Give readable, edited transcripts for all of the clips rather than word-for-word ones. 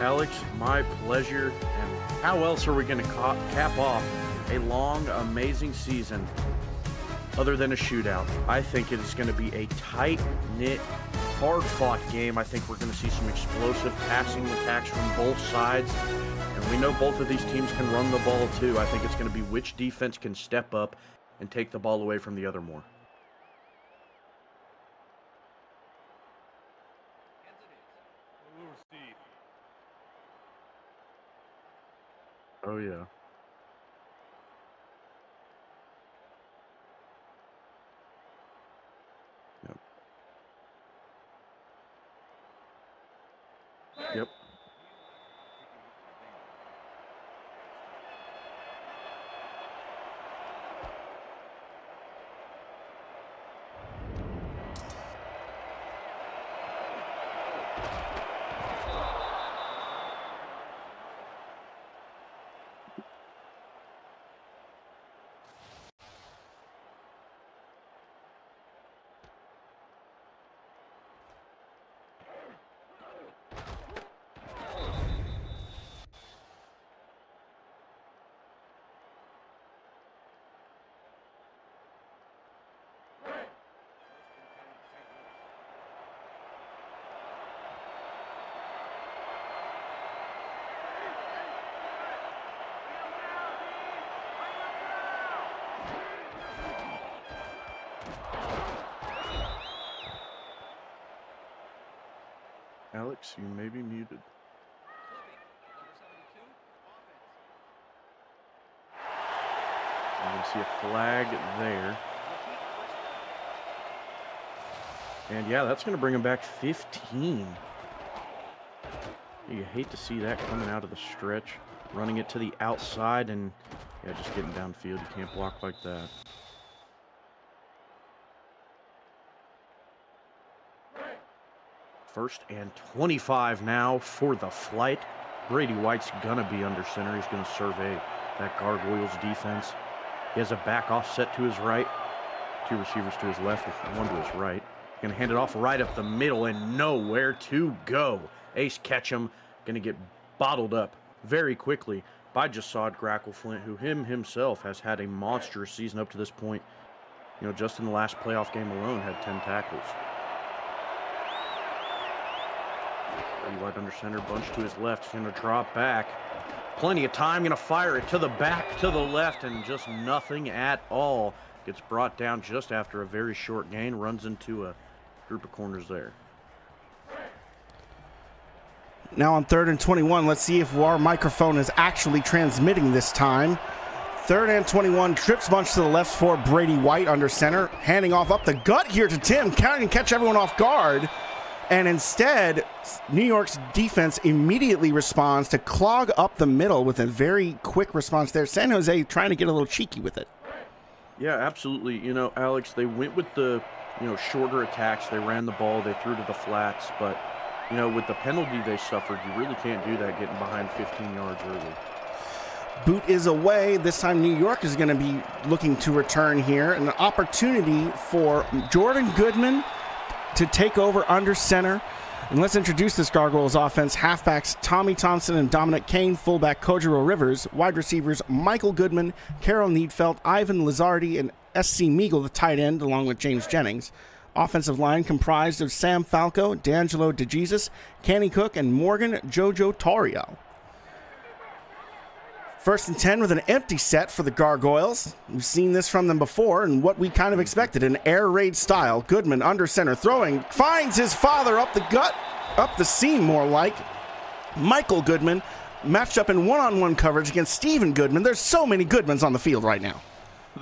Alex, my pleasure. And how else are we going to cap off a long, amazing season other than a shootout? I think it is going to be a tight-knit, hard-fought game. I think we're going to see some explosive passing attacks from both sides. And we know both of these teams can run the ball too. I think it's going to be which defense can step up and take the ball away from the other more. Oh, yeah. Yep. Yep. Alex, you may be muted. You can see a flag there. And yeah, that's going to bring him back 15. You hate to see that coming out of the stretch. Running it to the outside and yeah, just getting downfield. You can't block like that. First and 25 now for the flight. Brady White's gonna be under center. He's gonna survey that Gargoyles defense. He has a back offset to his right. Two receivers to his left, one to his right. Gonna hand it off right up the middle and nowhere to go. Ace Ketchum gonna get bottled up very quickly by Jasad Grackleflint, who himself has had a monstrous season up to this point. You know, just in the last playoff game alone, had 10 tackles. Wide under center, bunch to his left. He's going to drop back. Plenty of time. Going to fire it to the back, to the left, and just nothing at all. Gets brought down just after a very short gain. Runs into a group of corners there. Now on 3rd and 21, let's see if our microphone is actually transmitting this time. 3rd and 21, trips bunch to the left for Brady White under center. Handing off up the gut here to Tim. Can catch everyone off guard. And instead, New York's defense immediately responds to clog up the middle with a very quick response there. San Jose trying to get a little cheeky with it. Yeah, absolutely. You know, Alex, they went with the, shorter attacks. They ran the ball. They threw to the flats. But, with the penalty they suffered, you really can't do that getting behind 15 yards early. Boot is away. This time New York is going to be looking to return here. An opportunity for Jordan Goodman to take over under center. And let's introduce this Gargoyles offense. Halfbacks Tommy Thompson and Dominic Kane. Fullback Kojiro Rivers. Wide receivers Michael Goodman, Carol Needfelt, Ivan Lizardi, and SC Meagle, the tight end, along with James Jennings. Offensive line comprised of Sam Falco, D'Angelo DeJesus, Kenny Cook, and Morgan Jojo Torrio. 1st and 10 with an empty set for the Gargoyles. We've seen this from them before and what we kind of expected, an air raid style. Goodman under center throwing, finds his father up the gut, up the seam more like. Michael Goodman matched up in one-on-one coverage against Stephen Goodman. There's so many Goodmans on the field right now.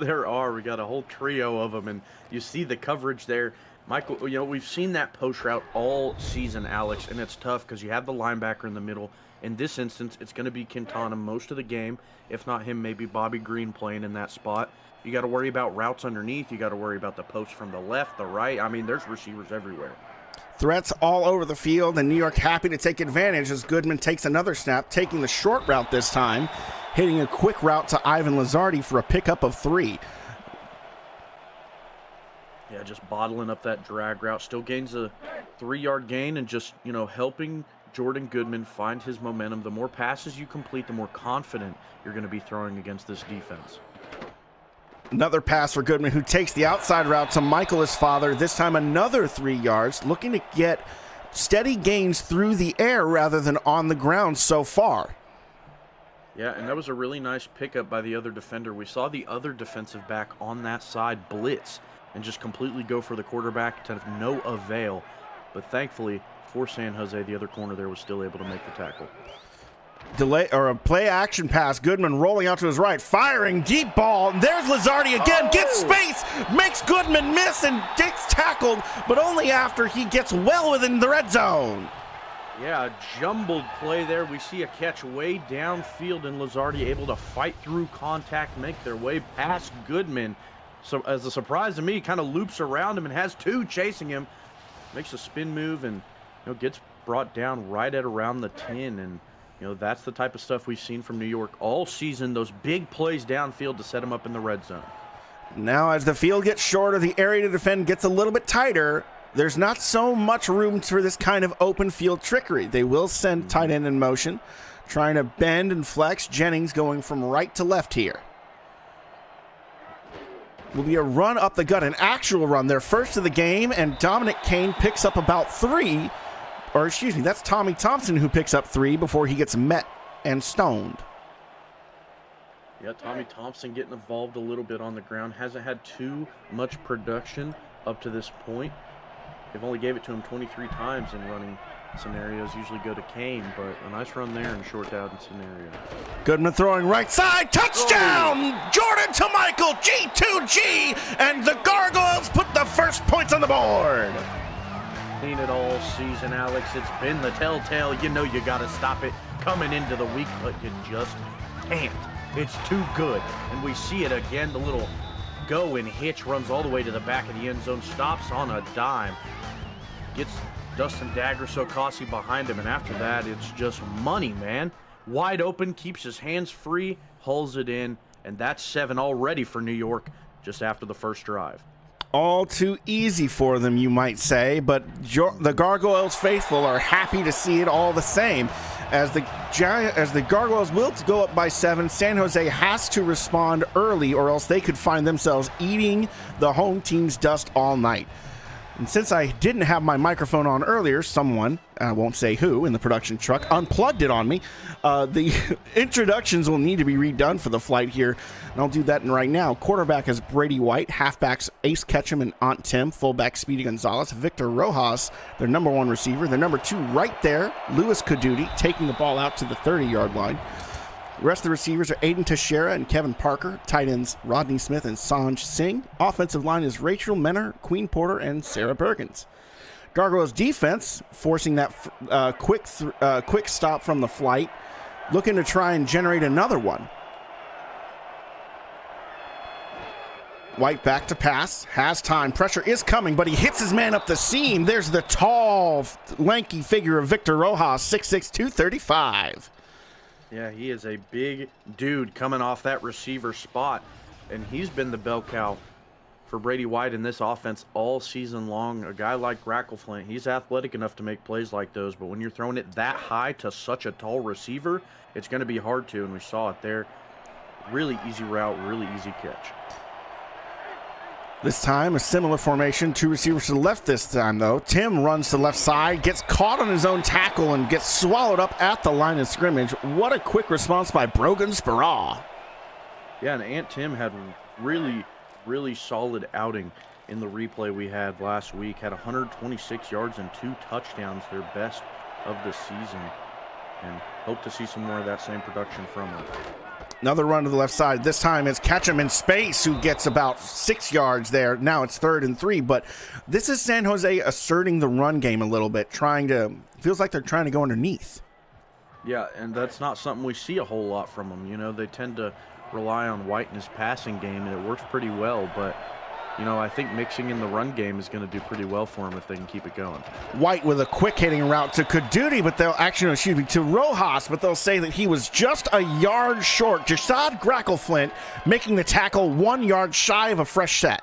There are. We got a whole trio of them, and you see the coverage there. Michael, we've seen that post route all season, Alex, and it's tough because you have the linebacker in the middle. In this instance, it's going to be Quintana most of the game. If not him, maybe Bobby Green playing in that spot. You got to worry about routes underneath. You got to worry about the post from the left, the right. I mean, there's receivers everywhere. Threats all over the field, and New York happy to take advantage as Goodman takes another snap, taking the short route this time, hitting a quick route to Ivan Lizardi for a pickup of 3. Yeah, just bottling up that drag route. Still gains a 3-yard gain and just, helping Jordan Goodman find his momentum. The more passes you complete, the more confident you're going to be throwing against this defense. Another pass for Goodman, who takes the outside route to Michael, his father. This time another 3 yards, looking to get steady gains through the air rather than on the ground so far. Yeah, and that was a really nice pickup by the other defender. We saw the other defensive back on that side blitz and just completely go for the quarterback to no avail. But thankfully, for San Jose, the other corner there was still able to make the tackle. Delay or a play action pass. Goodman rolling out to his right, firing deep ball. There's Lizardi again, gets space, makes Goodman miss and gets tackled, but only after he gets well within the red zone. Yeah, a jumbled play there. We see a catch way downfield and Lizardi able to fight through contact, make their way past Goodman. So as a surprise to me, kind of loops around him and has 2 chasing him. Makes a spin move and gets brought down right at around the 10. And that's the type of stuff we've seen from New York all season, those big plays downfield to set them up in the red zone. Now as the field gets shorter, the area to defend gets a little bit tighter. There's not so much room for this kind of open field trickery. They will send tight end in motion, trying to bend and flex. Jennings going from right to left here. Will be a run up the gut, an actual run, their first of the game, and Dominic Kane picks up about 3. Or excuse me, that's Tommy Thompson who picks up 3 before he gets met and stoned. Yeah, Tommy Thompson getting involved a little bit on the ground. Hasn't had too much production up to this point. They've only gave it to him 23 times in running scenarios. Usually go to Kane, but a nice run there in a short down scenario. Goodman throwing right side, touchdown! Jordan to Michael, G2G, and the Gargoyles put the first points on the board. Seen it all season, Alex. It's been the telltale. You got to stop it coming into the week, but you just can't. It's too good. And we see it again. The little go and hitch runs all the way to the back of the end zone, stops on a dime, gets Dustin Dagger-Sokasi behind him, and after that, it's just money, man. Wide open, keeps his hands free, hulls it in, and that's 7 already for New York just after the first drive. All too easy for them, you might say, but the Gargoyles faithful are happy to see it all the same. As the Gargoyles will go up by 7, San Jose has to respond early or else they could find themselves eating the home team's dust all night. And since I didn't have my microphone on earlier, someone, I won't say who, in the production truck, unplugged it on me. The introductions will need to be redone for the flight here, and I'll do that right now. Quarterback is Brady White, halfbacks Ace Ketchum and Aunt Tim, fullback Speedy Gonzalez, Victor Rojas, their number 1 receiver, their number 2 right there, Louis Caduti, taking the ball out to the 30-yard line. The rest of the receivers are Aiden Teixeira and Kevin Parker. Tight ends Rodney Smith and Sanj Singh. Offensive line is Rachel Menner, Queen Porter, and Sarah Perkins. Gargoyles defense forcing that quick stop from the flight, looking to try and generate another one. White back to pass, has time, pressure is coming, but he hits his man up the seam. There's the tall, lanky figure of Victor Rojas, 6'6", 235. Yeah, he is a big dude coming off that receiver spot, and he's been the bell cow for Brady White in this offense all season long. A guy like Grackleflint, he's athletic enough to make plays like those, but when you're throwing it that high to such a tall receiver, it's going to be hard to, and we saw it there. Really easy route, really easy catch. This time, a similar formation. 2 receivers to the left this time, though. Tim runs to the left side, gets caught on his own tackle, and gets swallowed up at the line of scrimmage. What a quick response by Brogan Speraw. Yeah, and Aunt Tim had really solid outing in the replay we had last week. Had 126 yards and 2 touchdowns, their best of the season. And hope to see some more of that same production from him. Another run to the left side. This time it's Ketchum in space, who gets about 6 yards there. Now it's 3rd and 3, but this is San Jose asserting the run game a little bit, feels like they're trying to go underneath. Yeah, and that's not something we see a whole lot from them. They tend to rely on White in his passing game, and it works pretty well, but I think mixing in the run game is going to do pretty well for him if they can keep it going. White with a quick hitting route to Caduti, to Rojas, but they'll say that he was just a yard short. Jasad Grackleflint making the tackle 1 yard shy of a fresh set.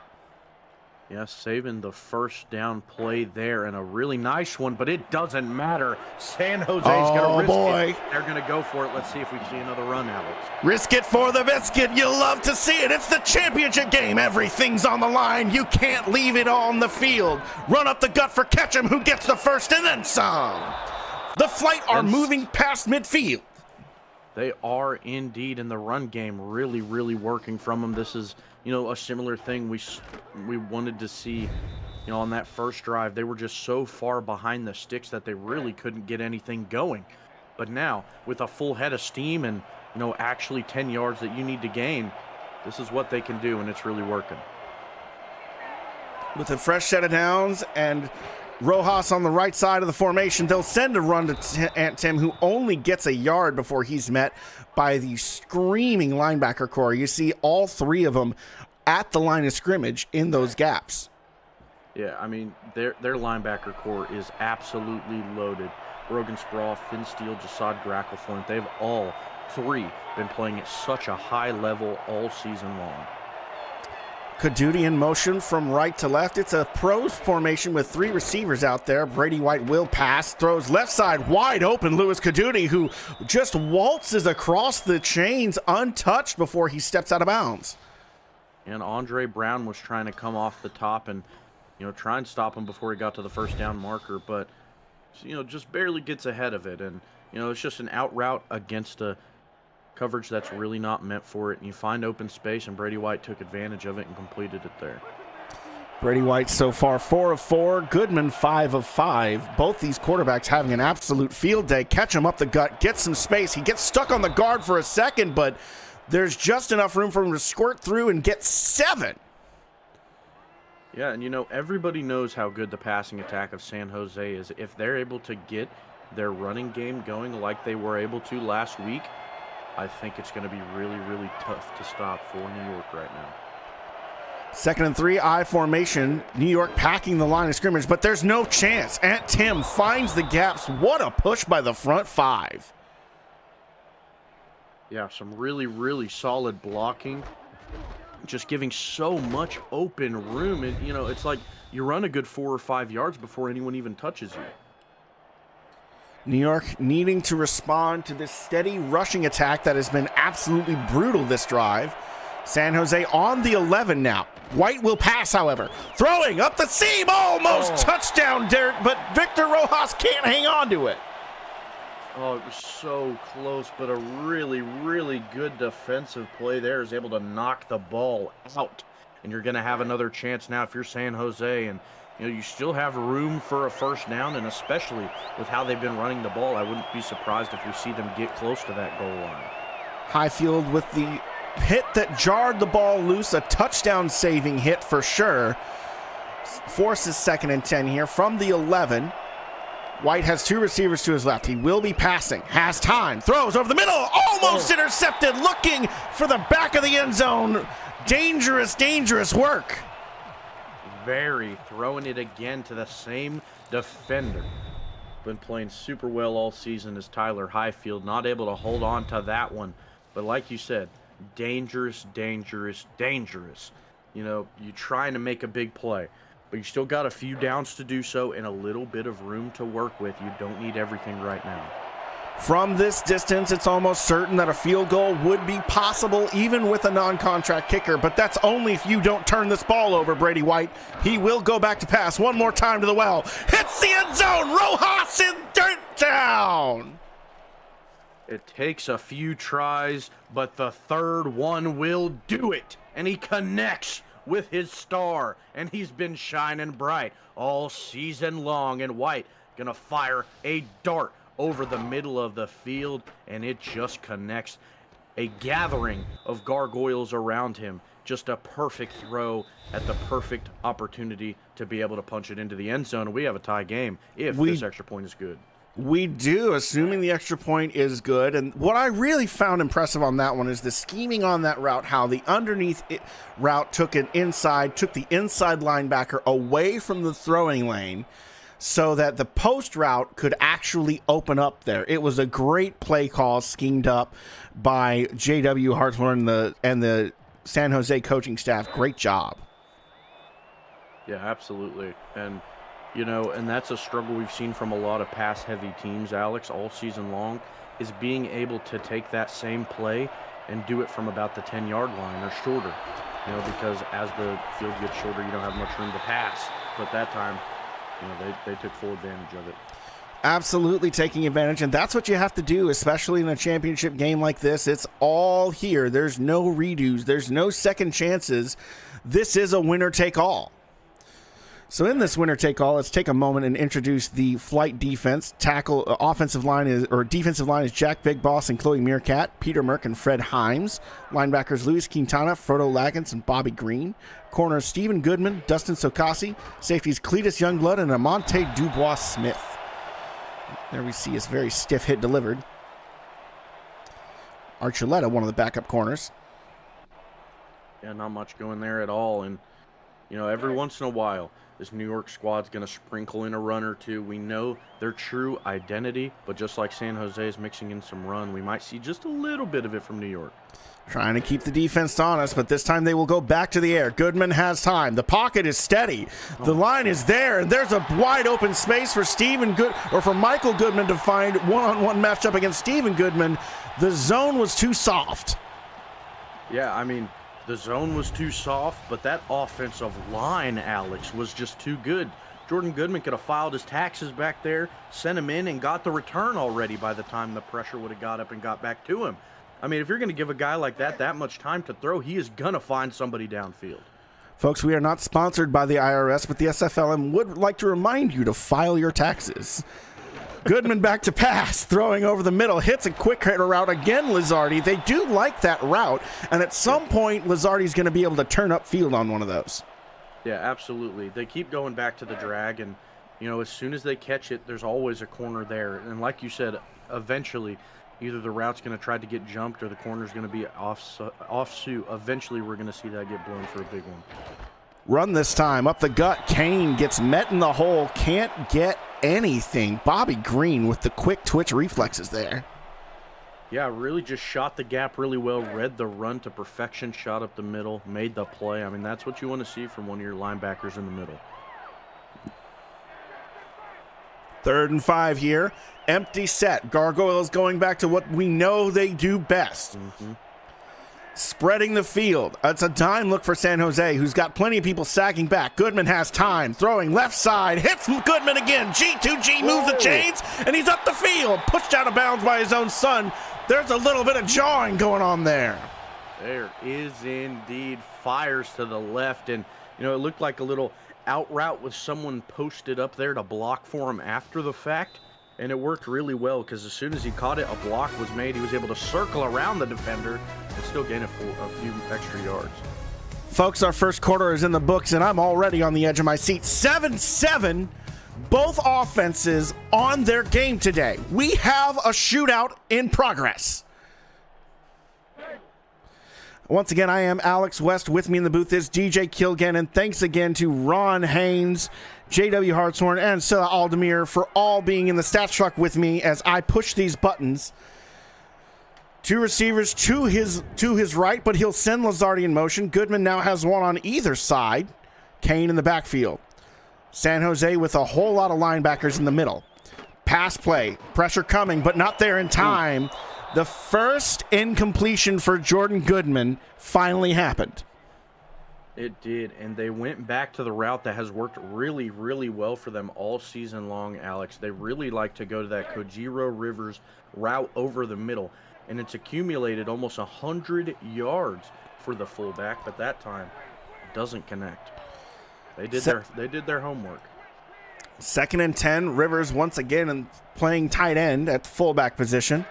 Yeah, saving the first down play there, and a really nice one, but it doesn't matter. San Jose's going to risk it. They're going to go for it. Let's see if we see another run, Alex. Risk it for the biscuit. You'll love to see it. It's the championship game. Everything's on the line. You can't leave it on the field. Run up the gut for Ketchum, who gets the first and then some. The Flight are moving past midfield. They are indeed, in the run game really, really working from them. This is, a similar thing we wanted to see, on that first drive. They were just so far behind the sticks that they really couldn't get anything going. But now, with a full head of steam and, actually 10 yards that you need to gain, this is what they can do, and it's really working. With a fresh set of downs and Rojas on the right side of the formation, they'll send a run to Ant Tim, who only gets a yard before he's met by the screaming linebacker core. You see all three of them at the line of scrimmage in those gaps. Yeah, I mean, their linebacker core is absolutely loaded. Brogan Sprawl, Finn Steele, Jasad Grackleflint, they've all three been playing at such a high level all season long. Kadudi in motion from right to left. It's a pros formation with three receivers out there. Brady White will pass, throws left side wide open. Louis Kadudi, who just waltzes across the chains untouched before he steps out of bounds. And Andre Brown was trying to come off the top and, try and stop him before he got to the first down marker, but, just barely gets ahead of it. And, it's just an out route against a coverage that's really not meant for it, and you find open space, and Brady White took advantage of it and completed it there. Brady White so far 4 of 4, Goodman 5 of 5. Both these quarterbacks having an absolute field day. Catch him up the gut, get some space. He gets stuck on the guard for a second, but there's just enough room for him to squirt through and get 7. Yeah, and everybody knows how good the passing attack of San Jose is. If they're able to get their running game going like they were able to last week, I think it's going to be really, really tough to stop for New York right now. 2nd and 3, I formation. New York packing the line of scrimmage, but there's no chance. Ant Tim finds the gaps. What a push by the front 5. Yeah, some really, really solid blocking. Just giving so much open room. And, it's like you run a good 4 or 5 yards before anyone even touches you. New York needing to respond to this steady rushing attack that has been absolutely brutal this drive. San Jose on the 11 now. White will pass, however. Throwing up the seam, almost touchdown, Derek, but Victor Rojas can't hang on to it. Oh, it was so close, but a really, really good defensive play there is able to knock the ball out. And you're going to have another chance now if you're San Jose, and you still have room for a first down, and especially with how they've been running the ball, I wouldn't be surprised if we see them get close to that goal line. Highfield with the hit that jarred the ball loose, a touchdown-saving hit for sure. Forces 2nd and 10 here from the 11. White has 2 receivers to his left. He will be passing. Has time. Throws over the middle. Almost intercepted. Looking for the back of the end zone. Dangerous, dangerous work. Very throwing it again to the same defender. Been playing super well all season as Tyler Highfield. Not able to hold on to that one. But like you said, dangerous, dangerous, dangerous. You're trying to make a big play, but you still got a few downs to do so and a little bit of room to work with. You don't need everything right now. From this distance, it's almost certain that a field goal would be possible even with a non-contract kicker, but that's only if you don't turn this ball over, Brady White. He will go back to pass one more time to the well. Hits the end zone. Rojas in dirt down. It takes a few tries, but the third one will do it. And he connects with his star, and he's been shining bright all season long. And White gonna fire a dart over the middle of the field, and it just connects. A gathering of Gargoyles around him. Just a perfect throw at the perfect opportunity to be able to punch it into the end zone. And we have a tie game if this extra point is good. We do, assuming the extra point is good. And what I really found impressive on that one is the scheming on that route, how the underneath route took the inside linebacker away from the throwing lane so that the post route could actually open up there. It was a great play call schemed up by J.W. Hartzler and the San Jose coaching staff. Great job. Yeah, absolutely. And, and that's a struggle we've seen from a lot of pass-heavy teams, Alex, all season long, is being able to take that same play and do it from about the 10-yard line or shorter. Because as the field gets shorter, you don't have much room to pass. But that time, they took full advantage of it. Absolutely taking advantage, and that's what you have to do, especially in a championship game like this. It's all here. There's no redos. There's no second chances. This is a winner-take-all. So in this winner-take-all, let's take a moment and introduce the flight defense. Defensive line is Jack Big Boss and Chloe Meerkat, Peter Merck and Fred Himes. Linebackers Luis Quintana, Frodo Laggins, and Bobby Green. Corners Stephen Goodman, Dustin Sokasi. Safeties Cletus Youngblood and Amonte Dubois Smith. There we see his very stiff hit delivered. Archuleta, one of the backup corners. Yeah, not much going there at all. And, every once in a while, this New York squad's going to sprinkle in a run or two. We know their true identity, but just like San Jose is mixing in some run, we might see just a little bit of it from New York. Trying to keep the defense honest, but this time they will go back to the air. Goodman has time. The pocket is steady. The line is there, and there's a wide open space for Michael Goodman to find one-on-one matchup against Stephen Goodman. The zone was too soft. Yeah, the zone was too soft, but that offensive line, Alex, was just too good. Jordan Goodman could have filed his taxes back there, sent him in, and got the return already by the time the pressure would have got up and got back to him. If you're going to give a guy like that much time to throw, he is going to find somebody downfield. Folks, we are not sponsored by the IRS, but the SFLm would like to remind you to file your taxes. Goodman back to pass, throwing over the middle, hits a quick hitter route again, Lizardi. They do like that route, and at some point, Lizardi's going to be able to turn upfield on one of those. Yeah, absolutely. They keep going back to the drag, and, as soon as they catch it, there's always a corner there. And like you said, eventually, either the route's going to try to get jumped or the corner's going to be off suit. Eventually, we're going to see that get blown for a big one. Run this time, up the gut. Kane gets met in the hole, can't get anything. Bobby Green with the quick twitch reflexes there. Yeah, really just shot the gap really well, read the run to perfection, shot up the middle, made the play. That's what you want to see from one of your linebackers in the middle. 3rd and 5 here. Empty set. Gargoyles going back to what we know they do best. Spreading the field. It's a dime look for San Jose, who's got plenty of people sagging back. Goodman has time. Throwing left side. Hits Goodman again. G2G moves the chains, and he's up the field. Pushed out of bounds by his own son. There's a little bit of jawing going on there. There is indeed. Fires to the left, and, it looked like a little out route with someone posted up there to block for him after the fact. And it worked really well because as soon as he caught it, a block was made. He was able to circle around the defender and still gain a few extra yards. Folks, our first quarter is in the books, and I'm already on the edge of my seat. 7-7, both offenses on their game today. We have a shootout in progress. Once again, I am Alex West. With me in the booth is DJ Kilgan, and thanks again to Ron Haynes, J.W. Hartshorn, and Silla Aldemir for all being in the stats truck with me as I push these buttons. 2 receivers to his right, but he'll send Lizardi in motion. Goodman now has one on either side. Kane in the backfield. San Jose with a whole lot of linebackers in the middle. Pass play. Pressure coming, but not there in time. The first incompletion for Jordan Goodman finally happened. It did, and they went back to the route that has worked really, really well for them all season long, Alex. They really like to go to that Kojiro Rivers route over the middle, and it's accumulated almost 100 yards for the fullback, but that time doesn't connect. They did their homework. 2nd and 10, Rivers once again playing tight end at fullback position.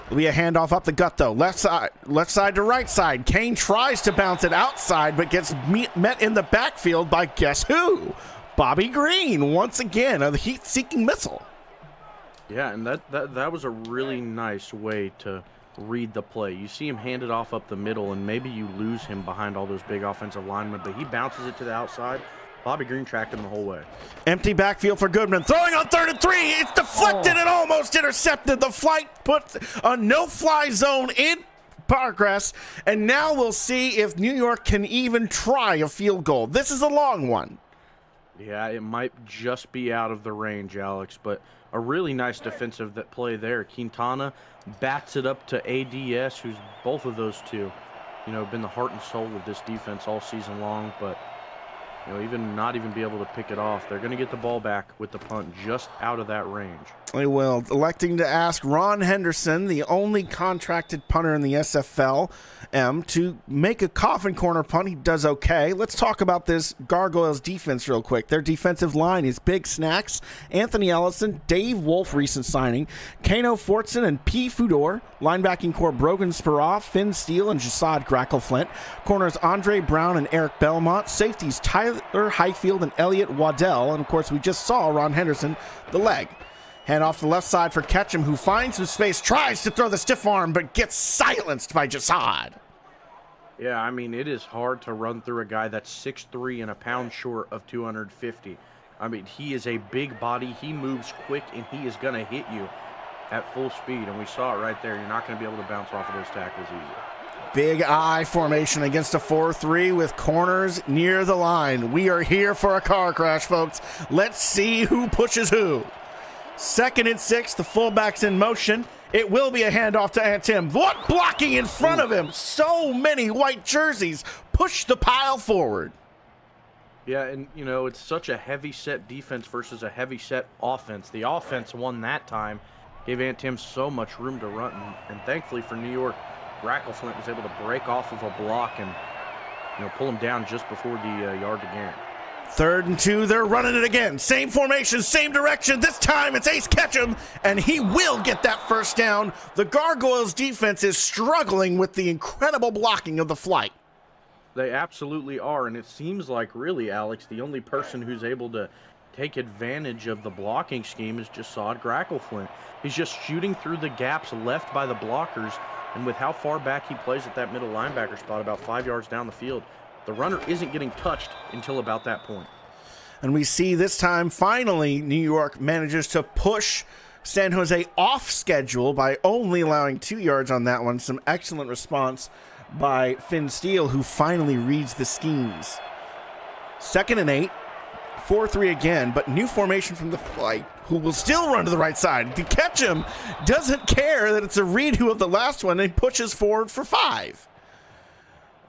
Will be a handoff up the gut, though. Left side to right side. Kane tries to bounce it outside, but gets met in the backfield by guess who? Bobby Green, once again, a heat-seeking missile. Yeah, and that was a really nice way to read the play. You see him hand it off up the middle, and maybe you lose him behind all those big offensive linemen, but he bounces it to the outside. Bobby Green tracked him the whole way. Empty backfield for Goodman. Throwing on 3rd and 3. It's deflected and almost intercepted. The flight puts a no-fly zone in progress. And now we'll see if New York can even try a field goal. This is a long one. Yeah, it might just be out of the range, Alex, but a really nice defensive play there. Quintana bats it up to ADS, who's both of those two, been the heart and soul of this defense all season long, but even not even be able to pick it off. They're going to get the ball back with the punt just out of that range. They will. Electing to ask Ron Henderson, the only contracted punter in the SFLm, to make a coffin corner punt. He does okay. Let's talk about this Gargoyles defense real quick. Their defensive line is Big Snacks, Anthony Ellison, Dave Wolf, recent signing, Kano Fortson, and P. Fudor. Linebacking core Brogan Sparaw, Finn Steele, and Jasad Grackleflint. Corners Andre Brown and Eric Belmont. Safeties Tyler Highfield and Elliot Waddell. And, of course, we just saw Ron Henderson, the leg. Hand off the left side for Ketchum, who finds some space, tries to throw the stiff arm, but gets silenced by Jasad. Yeah, I mean, it is hard to run through a guy that's 6'3" and a pound short of 250. I mean, he is a big body. He moves quick, and he is going to hit you at full speed. And we saw it right there. You're not going to be able to bounce off of those tackles easy. Big I formation against a 4-3 with corners near the line. We are here for a car crash, folks. Let's see who pushes who. 2nd and 6, the fullback's in motion. It will be a handoff to Antim. What blocking in front of him? So many white jerseys push the pile forward. Yeah, and, it's such a heavy-set defense versus a heavy-set offense. The offense won that time, gave Antim so much room to run, and thankfully for New York, Grackleflint was able to break off of a block and, pull him down just before the yard to gain. 3rd and 2, they're running it again. Same formation, same direction. This time it's Ace Ketchum, and he will get that first down. The Gargoyles defense is struggling with the incredible blocking of the flight. They absolutely are, and it seems like, really, Alex, the only person who's able to take advantage of the blocking scheme is Jasad Grackleflint. He's just shooting through the gaps left by the blockers, and with how far back he plays at that middle linebacker spot, about 5 yards down the field, the runner isn't getting touched until about that point. And we see this time, finally, New York manages to push San Jose off schedule by only allowing 2 yards on that one. Some excellent response by Finn Steele, who finally reads the schemes. 2nd and 8, 4-3 again, but new formation from the flight, who will still run to the right side. To catch him, doesn't care that it's a redo of the last one and pushes forward for 5.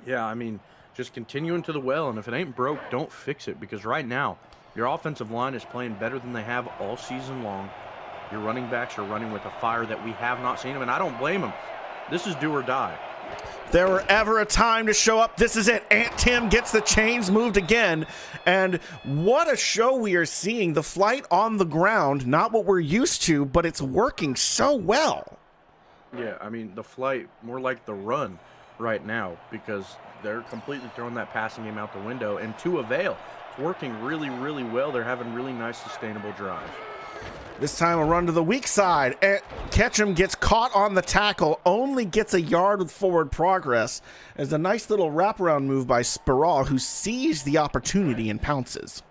Yeah, I mean, just continuing to the well, and if it ain't broke, don't fix it, because right now, your offensive line is playing better than they have all season long. Your running backs are running with a fire that we have not seen them, and I don't blame them. This is do or die. If there were ever a time to show up, this is it. Ant Tim gets the chains moved again, and what a show we are seeing. The flight on the ground, not what we're used to, but it's working so well. Yeah, I mean, the flight, more like the run right now, because they're completely throwing that passing game out the window, and to avail. It's working really, really well. They're having really nice, sustainable drives. This time a run to the weak side. Ketchum gets caught on the tackle, only gets a yard with forward progress, as a nice little wraparound move by Sparaw, who sees the opportunity and pounces.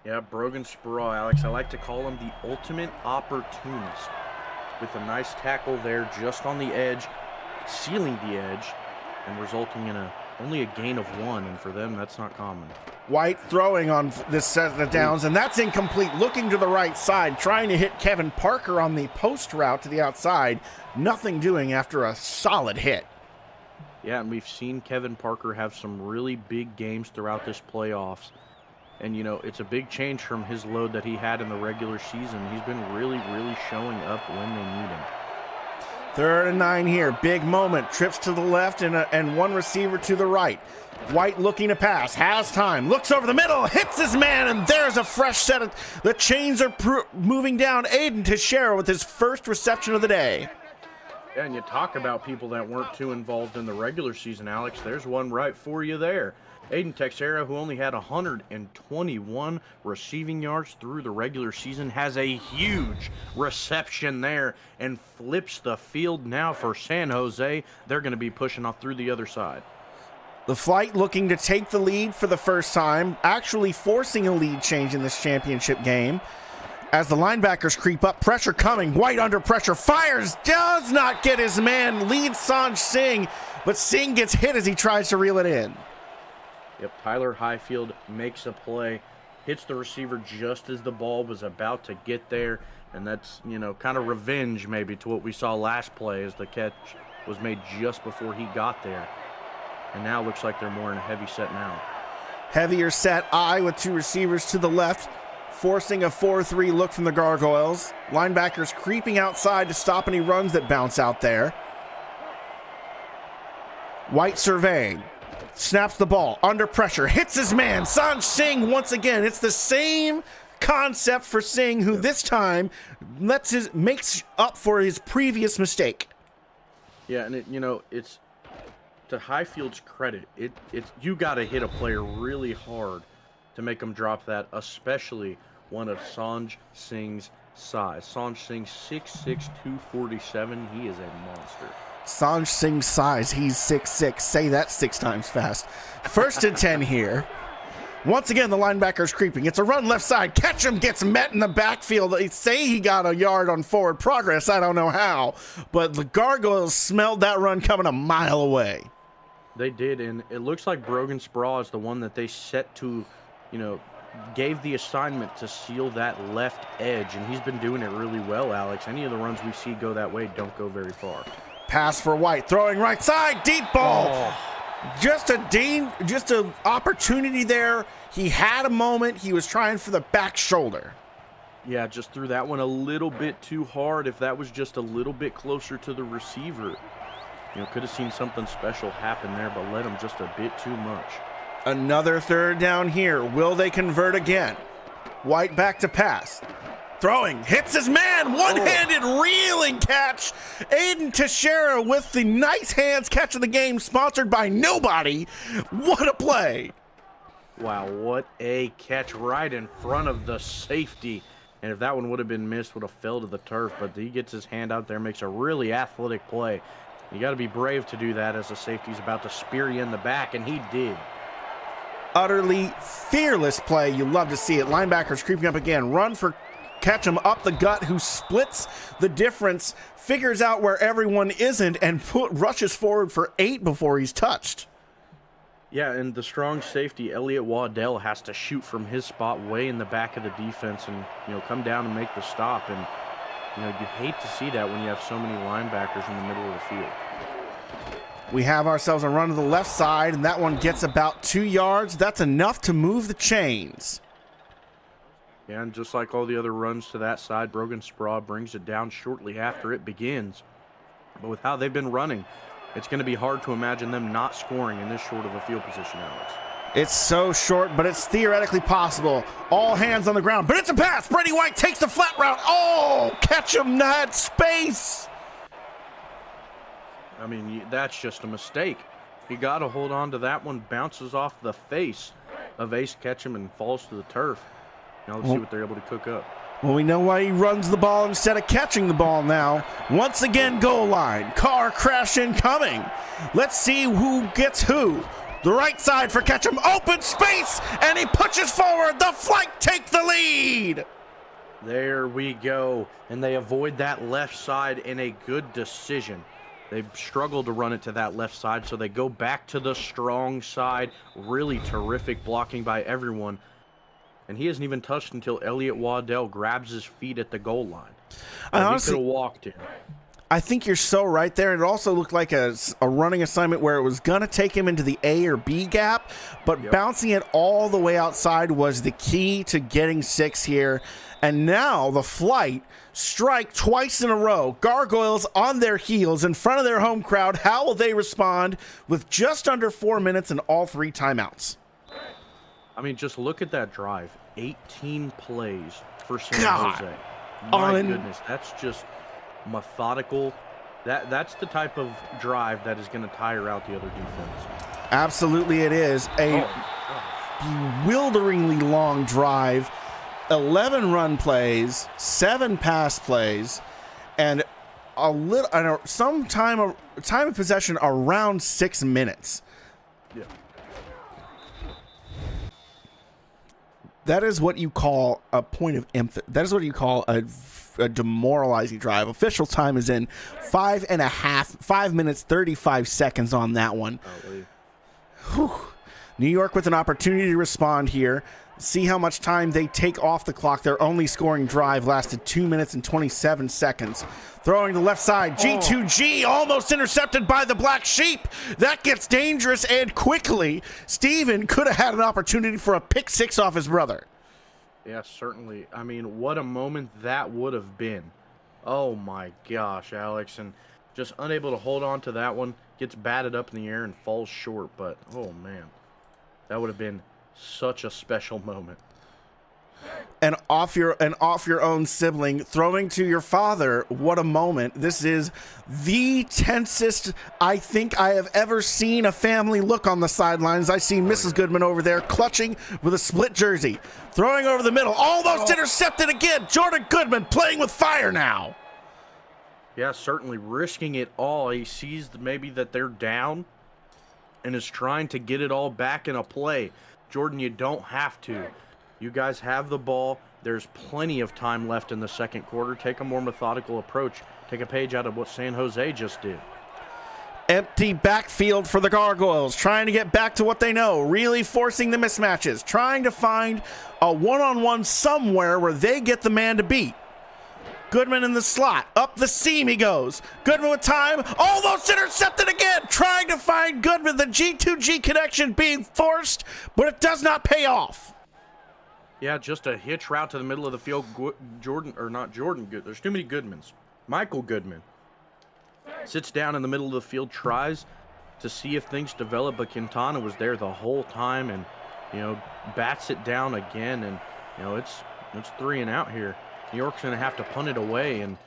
Yeah, Brogan Sparaw, Alex. I like to call him the ultimate opportunist, with a nice tackle there just on the edge, sealing the edge, and resulting in only a gain of 1, and for them, that's not common. White throwing on this set of downs, and that's incomplete. Looking to the right side, trying to hit Kevin Parker on the post route to the outside. Nothing doing after a solid hit. Yeah, and we've seen Kevin Parker have some really big games throughout this playoffs. And, it's a big change from his load that he had in the regular season. He's been really, really showing up when they need him. 3rd and 9 here. Big moment. Trips to the left and one receiver to the right. White looking to pass. Has time. Looks over the middle. Hits his man. And there's a fresh set of... The chains are moving down. Aiden Teixeira with his first reception of the day. Yeah, and you talk about people that weren't too involved in the regular season, Alex. There's one right for you there. Aiden Teixeira, who only had 121 receiving yards through the regular season, has a huge reception there and flips the field now for San Jose. They're going to be pushing off through the other side. The flight looking to take the lead for the first time, actually forcing a lead change in this championship game. As the linebackers creep up, pressure coming, White under pressure, fires, does not get his man, leads Sanj Singh, but Singh gets hit as he tries to reel it in. Yep, Tyler Highfield makes a play. hits the receiver just as the ball was about to get there. And that's, kind of revenge maybe to what we saw last play as the catch was made just before he got there. And now it looks like they're more in a heavy set now. Heavier set I with two receivers to the left, forcing a 4-3 look from the Gargoyles. Linebackers creeping outside to stop any runs that bounce out there. White surveying. Snaps the ball. Under pressure. Hits his man. Sanj Singh once again. It's the same concept for Singh, who this time makes up for his previous mistake. Yeah, and it's to Highfield's credit. You got to hit a player really hard to make him drop that, especially one of Sanj Singh's size. Sanj Singh, 6'6", 247. He is a monster. Sanj Singh's size. He's 6'6". Say that 6 times fast. 1st and 10 here. Once again, the linebacker's creeping. It's a run left side. Ketchum gets met in the backfield. They say he got a yard on forward progress. I don't know how. But the Gargoyles smelled that run coming a mile away. They did, and it looks like Brogan Spraw is the one that they set to, gave the assignment to seal that left edge, and he's been doing it really well, Alex. Any of the runs we see go that way don't go very far. Pass for White, throwing right side, deep ball. Oh. Just an opportunity there. He had a moment. He was trying for the back shoulder. Yeah, just threw that one a little bit too hard. If that was just a little bit closer to the receiver, could have seen something special happen there, but let him just a bit too much. Another 3rd down here. Will they convert again? White back to pass. Throwing, hits his man, one-handed reeling catch. Aiden Teixeira with the nice hands catch of the game, sponsored by nobody. What a play. Wow, what a catch right in front of the safety. And if that one would have been missed, would have fell to the turf. But he gets his hand out there, makes a really athletic play. You got to be brave to do that as the safety's about to spear you in the back, and he did. Utterly fearless play. You love to see it. Linebackers creeping up again. Run for Ketchum up the gut, who splits the difference, figures out where everyone isn't, and rushes forward for 8 before he's touched. Yeah, and the strong safety, Elliott Waddell, has to shoot from his spot way in the back of the defense and, come down and make the stop. And, you hate to see that when you have so many linebackers in the middle of the field. We have ourselves a run to the left side, and that one gets about 2 yards. That's enough to move the chains. Yeah, and just like all the other runs to that side, Brogan Spraw brings it down shortly after it begins. But with how they've been running, it's going to be hard to imagine them not scoring in this short of a field position, Alex. It's so short, but it's theoretically possible. All hands on the ground, but it's a pass. Brady White takes the flat route. Oh, Ketchum had space. I mean, that's just a mistake. You got to hold on to that one. Bounces off the face of Ace Ketchum and falls to the turf. Now let's see what they're able to cook up. Well, we know why he runs the ball instead of catching the ball now. Once again, goal line. Car crash incoming. Let's see who gets who. The right side for Ketchum. Open space, and he pushes forward. The flight take the lead. There we go. And they avoid that left side in a good decision. They struggled to run it to that left side, so they go back to the strong side. Really terrific blocking by everyone. And he isn't even touched until Elliott Waddell grabs his feet at the goal line. Honestly, he could have walked in. I think you're so right there. It also looked like a running assignment where it was going to take him into the A or B gap, but bouncing it all the way outside was the key to getting 6 here. And now the flight strike twice in a row. Gargoyles on their heels in front of their home crowd. How will they respond with just under 4 minutes and all 3 timeouts? I mean, just look at that drive. 18 plays for San Jose. My goodness, that's just methodical. That's the type of drive that is going to tire out the other defense. Absolutely it is. A bewilderingly long drive. 11 run plays, 7 pass plays, and time of possession around 6 minutes. Yeah. That is what you call a point of emphasis. That is what you call a demoralizing drive. Official time is in 5 minutes, 35 seconds on that one. Whew. New York with an opportunity to respond here. See how much time they take off the clock. Their only scoring drive lasted 2 minutes and 27 seconds. Throwing to left side, G2G, almost intercepted by the Black Sheep. That gets dangerous and quickly. Steven could have had an opportunity for a pick six off his brother. Yeah, certainly. I mean, what a moment that would have been. Oh my gosh, Alex. And just unable to hold on to that one. Gets batted up in the air and falls short. But, oh man, that would have been such a special moment. And off your own sibling, throwing to your father. What a moment. This is the tensest I think I have ever seen a family look on the sidelines. I see Mrs. Goodman over there clutching with a split jersey. Throwing over the middle. Almost intercepted again. Jordan Goodman playing with fire now. Yeah, certainly risking it all. He sees maybe that they're down and is trying to get it all back in a play. Jordan, you don't have to. You guys have the ball. There's plenty of time left in the second quarter. Take a more methodical approach. Take a page out of what San Jose just did. Empty backfield for the Gargoyles, trying to get back to what they know, really forcing the mismatches, trying to find a one-on-one somewhere where they get the man to beat. Goodman in the slot, up the seam he goes. Goodman with time, almost intercepted again, trying to find Goodman, the G2G connection being forced, but it does not pay off. Yeah, just a hitch route to the middle of the field. There's too many Goodmans. Michael Goodman sits down in the middle of the field, tries to see if things develop, but Quintana was there the whole time and, bats it down again. And, it's 3 and out here. New York's going to have to punt it away. And,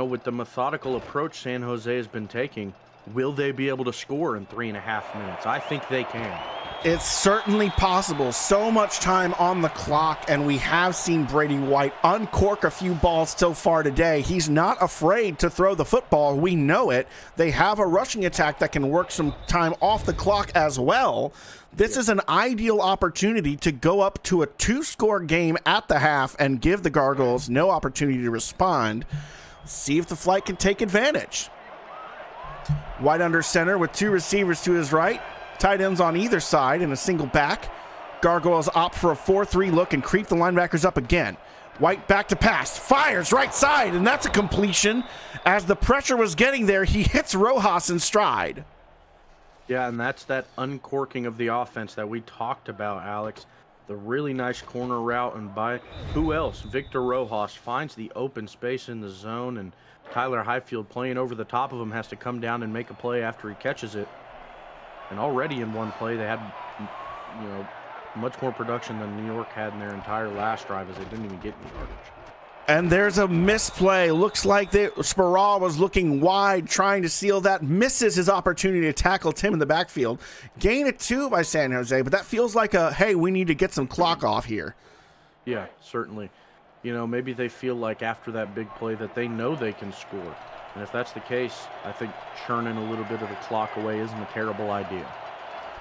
with the methodical approach San Jose has been taking, will they be able to score in 3.5 minutes? I think they can. It's certainly possible. So much time on the clock, and we have seen Brady White uncork a few balls so far today. He's not afraid to throw the football. We know it. They have a rushing attack that can work some time off the clock as well. This is an ideal opportunity to go up to a 2-score game at the half and give the Gargoyles no opportunity to respond. See if the flight can take advantage. White under center with 2 receivers to his right. Tight ends on either side in a single back. Gargoyles opt for a 4-3 look and creep the linebackers up again. White back to pass, fires right side, and that's a completion. As the pressure was getting there, he hits Rojas in stride. Yeah, and that's that uncorking of the offense that we talked about, Alex. The really nice corner route, and by who else? Victor Rojas finds the open space in the zone, and Tyler Highfield playing over the top of him has to come down and make a play after he catches it. And already in one play, they had, much more production than New York had in their entire last drive, as they didn't even get any yardage. And there's a misplay. Looks like Sparrow was looking wide, trying to seal that. Misses his opportunity to tackle Tim in the backfield. Gain of 2 by San Jose, but that feels like hey, we need to get some clock off here. Yeah, certainly. Maybe they feel like after that big play that they know they can score. And if that's the case, I think churning a little bit of the clock away isn't a terrible idea.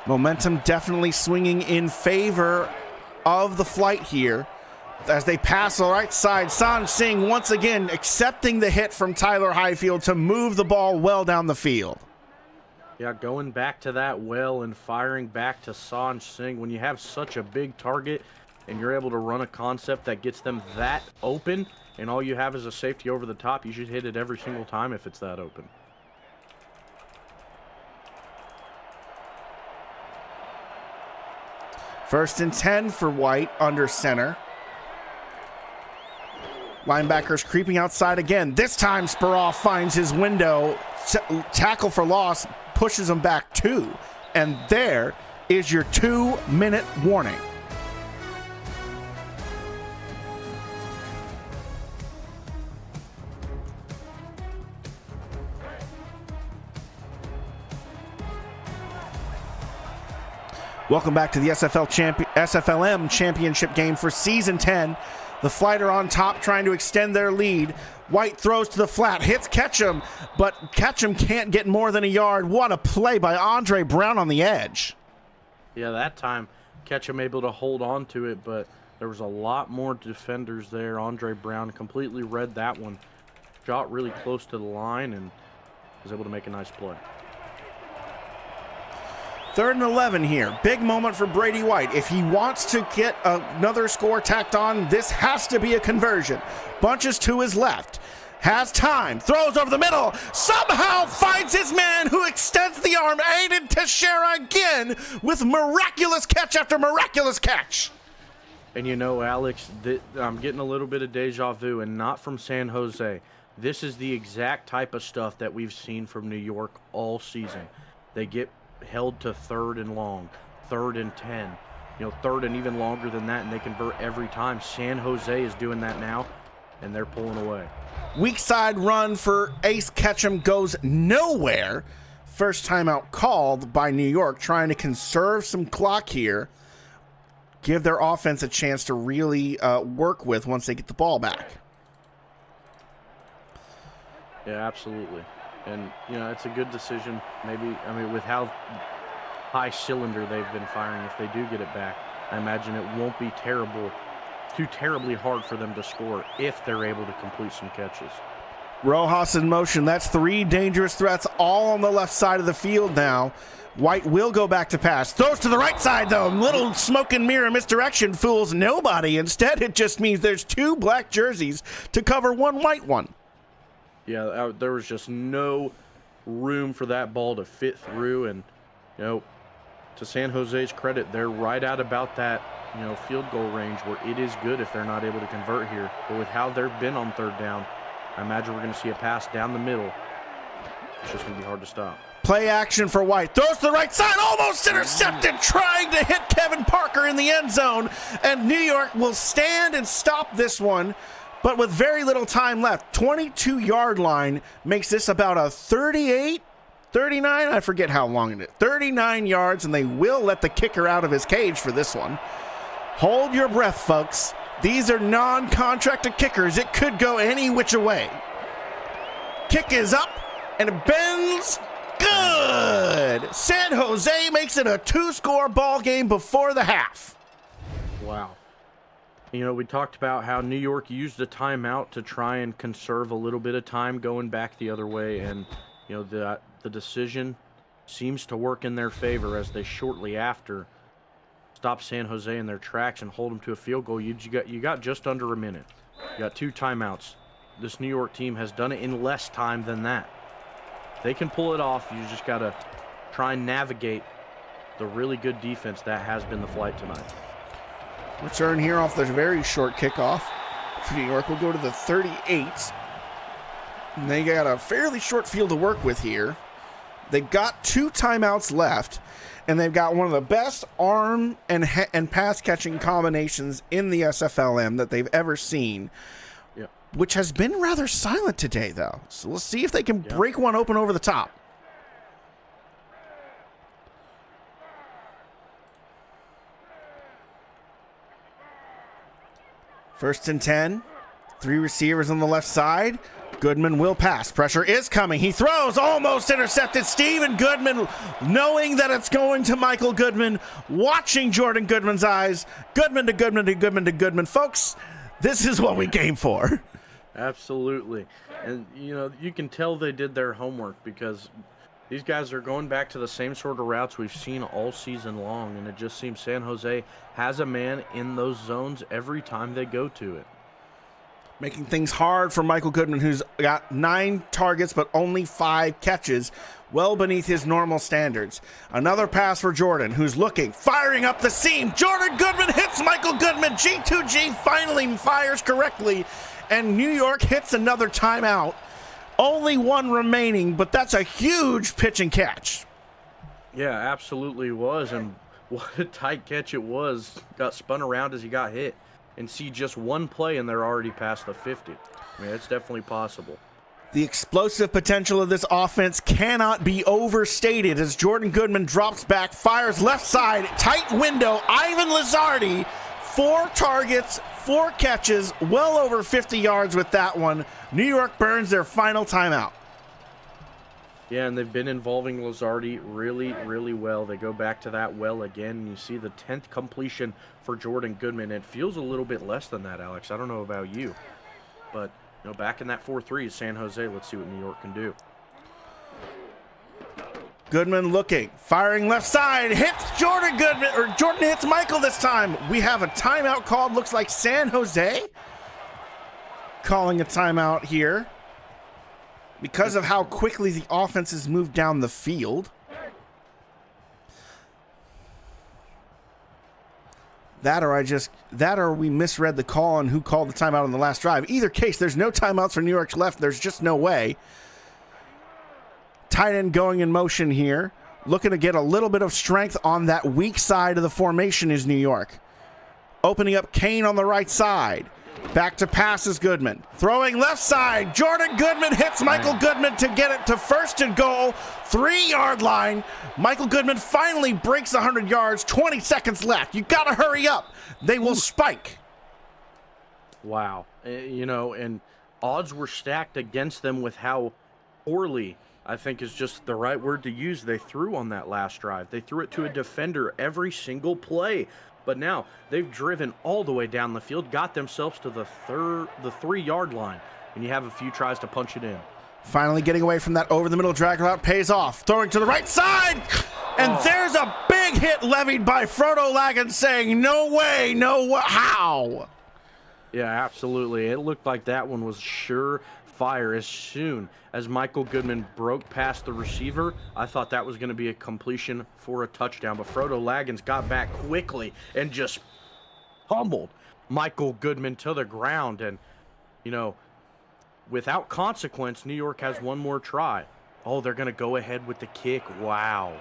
Momentum definitely swinging in favor of the flight here. As they pass the right side, Sanj Singh once again accepting the hit from Tyler Highfield to move the ball well down the field. Yeah, going back to that well and firing back to Sanj Singh. When you have such a big target and you're able to run a concept that gets them that open, and all you have is a safety over the top, you should hit it every single time if it's that open. First and 10 for White under center. Linebackers creeping outside again. This time Sparrow finds his window. Tackle for loss, pushes him back 2. And there is your 2-minute warning. Welcome back to the SFLm championship game for season 10. The Flighter on top trying to extend their lead. White throws to the flat, hits Ketchum, but Ketchum can't get more than a yard. What a play by Andre Brown on the edge. Yeah, that time Ketchum able to hold on to it, but there was a lot more defenders there. Andre Brown completely read that one. Shot really close to the line and was able to make a nice play. 3rd and 11 here. Big moment for Brady White. If he wants to get another score tacked on, this has to be a conversion. Bunches to his left. Has time. Throws over the middle. Somehow finds his man who extends the arm. Aiden Teixeira again with miraculous catch after miraculous catch. And you know, Alex, I'm getting a little bit of deja vu, and not from San Jose. This is the exact type of stuff that we've seen from New York all season. They get held to 3rd and long, 3rd and 10, 3rd and even longer than that, and they convert every time. San Jose is doing that now, and they're pulling away. Weak side run for Ace Ketchum goes nowhere. First timeout called by New York, trying to conserve some clock here. Give their offense a chance to really work with once they get the ball back. Yeah, absolutely. And, it's a good decision. Maybe, with how high cylinder they've been firing, if they do get it back, I imagine it won't be too terribly hard for them to score if they're able to complete some catches. Rojas in motion. That's 3 dangerous threats all on the left side of the field now. White will go back to pass. Throws to the right side, though. Little smoke and mirror misdirection fools nobody. Instead, it just means there's 2 black jerseys to cover 1 white one. Yeah, there was just no room for that ball to fit through. And, to San Jose's credit, they're right at about that, field goal range where it is good if they're not able to convert here. But with how they've been on 3rd down, I imagine we're going to see a pass down the middle. It's just going to be hard to stop. Play action for White. Throws to the right side. Almost intercepted. Trying to hit Kevin Parker in the end zone. And New York will stand and stop this one. But with very little time left, 22-yard line makes this about a 38, 39, I forget how long it is. 39 yards, and they will let the kicker out of his cage for this one. Hold your breath, folks. These are non-contracted kickers. It could go any which way. Kick is up, and it bends. Good. San Jose makes it a 2-score ball game before the half. Wow. We talked about how New York used the timeout to try and conserve a little bit of time going back the other way, and the decision seems to work in their favor as they shortly after stop San Jose in their tracks and hold them to a field goal. You got just under a minute. You got 2 timeouts. This New York team has done it in less time than that. They can pull it off. You just got to try and navigate the really good defense that has been the flight tonight. Return here off the very short kickoff. New York will go to the 38. And they got a fairly short field to work with here. They've got 2 timeouts left, and they've got one of the best arm and pass catching combinations in the SFLm that they've ever seen. Yeah. Which has been rather silent today, though. So let's see if they can break one open over the top. First and 10. 3 receivers on the left side. Goodman will pass. Pressure is coming. He throws. Almost intercepted. Steven Goodman, knowing that it's going to Michael Goodman, watching Jordan Goodman's eyes. Goodman to Goodman to Goodman to Goodman. Folks, this is what we came for. Absolutely. And, you can tell they did their homework because these guys are going back to the same sort of routes we've seen all season long, and it just seems San Jose has a man in those zones every time they go to it. Making things hard for Michael Goodman, who's got 9 targets but only 5 catches, well beneath his normal standards. Another pass for Jordan, who's looking, firing up the seam. Jordan Goodman hits Michael Goodman. G2G finally fires correctly, and New York hits another timeout. Only 1 remaining, but that's a huge pitch and catch. Yeah, absolutely was, and what a tight catch it was. Got spun around as he got hit. And see just 1 play and they're already past the 50. It's definitely possible. The explosive potential of this offense cannot be overstated as Jordan Goodman drops back, fires left side, tight window. Ivan Lizardi, 4 targets, 4 catches, well over 50 yards with that one. New York burns their final timeout. Yeah, and they've been involving Lizardi really, really well. They go back to that well again, and you see the 10th completion for Jordan Goodman. It feels a little bit less than that, Alex. I don't know about you. But, back in that 4-3 is San Jose. Let's see what New York can do. Goodman looking, firing left side, hits Jordan Goodman, or Jordan hits Michael this time. We have a timeout called, looks like San Jose calling a timeout here because of how quickly the offense has moved down the field. That or we misread the call on who called the timeout on the last drive. Either case, there's no timeouts for New York's left. There's just no way. Tight end going in motion here. Looking to get a little bit of strength on that weak side of the formation is New York. Opening up Kane on the right side. Back to pass is Goodman. Throwing left side. Jordan Goodman hits Michael Goodman to get it to first and goal. 3-yard line. Michael Goodman finally breaks 100 yards. 20 seconds left. You got to hurry up. They will spike. Wow. And odds were stacked against them with how poorly, I think is just the right word to use, they threw on that last drive. They threw it to a defender every single play. But now they've driven all the way down the field, got themselves to the 3-yard line, and you have a few tries to punch it in. Finally getting away from that over-the-middle drag route pays off. Throwing to the right side, and there's a big hit levied by Frodo Lagan saying, no way, how? Yeah, absolutely. It looked like that one was sure fire. As soon as Michael Goodman broke past the receiver, I thought that was going to be a completion for a touchdown, but Frodo Lagans got back quickly and just pummeled Michael Goodman to the ground. And, without consequence, New York has one more try. Oh, they're going to go ahead with the kick. Wow.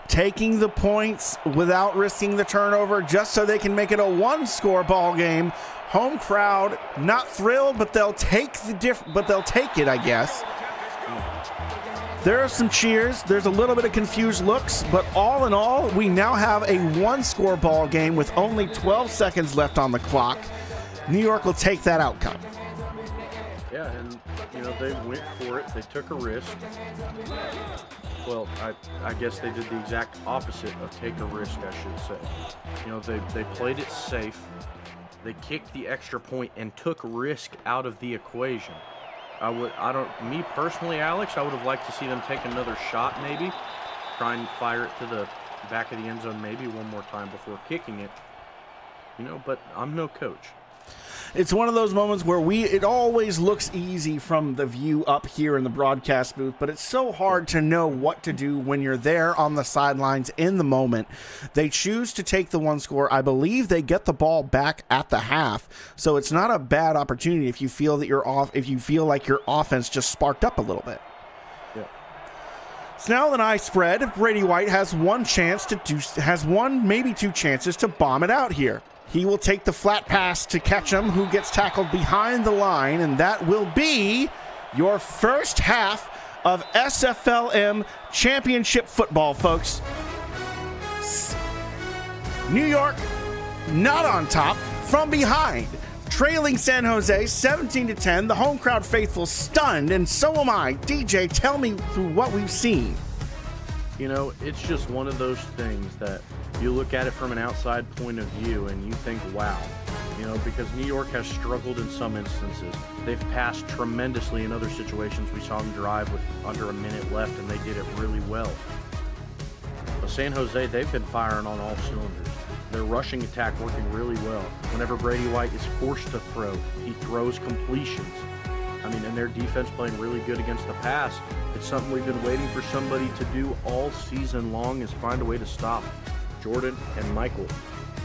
Taking the points without risking the turnover just so they can make it a one-score ball game. Home crowd not thrilled, but they'll take it, I guess. There are some cheers. There's a little bit of confused looks, but all in all, we now have a one-score ball game with only 12 seconds left on the clock. New York will take that outcome. Yeah, and they went for it. They took a risk. Well, I guess they did the exact opposite of take a risk, I should say. They played it safe. They kicked the extra point and took risk out of the equation. Me personally, Alex, I would have liked to see them take another shot maybe. Try and fire it to the back of the end zone maybe one more time before kicking it. But I'm no coach. It's one of those moments where it always looks easy from the view up here in the broadcast booth, but it's so hard to know what to do when you're there on the sidelines in the moment. They choose to take the one score. I believe they get the ball back at the half, so it's not a bad opportunity if you feel that if you feel like your offense just sparked up a little bit. Yeah. So now that I spread, Brady White has maybe two chances to bomb it out here. He will take the flat pass to Ketchum, who gets tackled behind the line, and that will be your first half of SFLm championship football, folks. New York not on top, from behind, trailing San Jose 17-10. The home crowd faithful stunned, and so am I. DJ, tell me through what we've seen. It's just one of those things that you look at it from an outside point of view and you think, wow, because New York has struggled in some instances. They've passed tremendously in other situations. We saw them drive with under a minute left and they did it really well. But San Jose, they've been firing on all cylinders. Their rushing attack working really well. Whenever Brady White is forced to throw, he throws completions. And their defense playing really good against the pass. It's something we've been waiting for somebody to do all season long, is find a way to stop Jordan and Michael.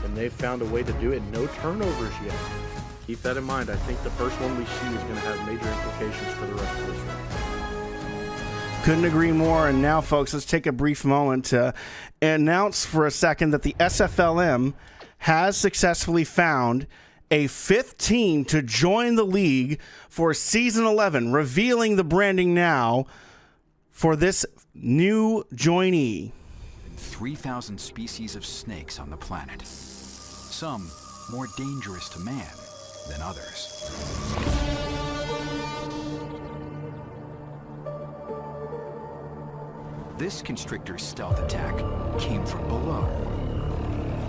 And they've found a way to do it. No turnovers yet. Keep that in mind. I think the first one we see is going to have major implications for the rest of this one. Couldn't agree more. And now, folks, let's take a brief moment to announce for a second that the SFLm has successfully found a fifth team to join the league for season 11, revealing the branding now for this new joinee. 3,000 species of snakes on the planet. Some more dangerous to man than others. This constrictor's stealth attack came from below,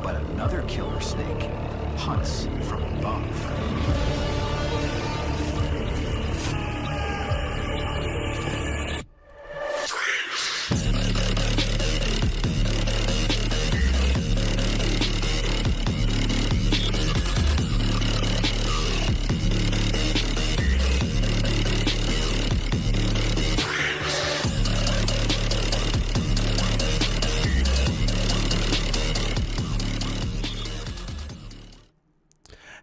but another killer snake hunts from above.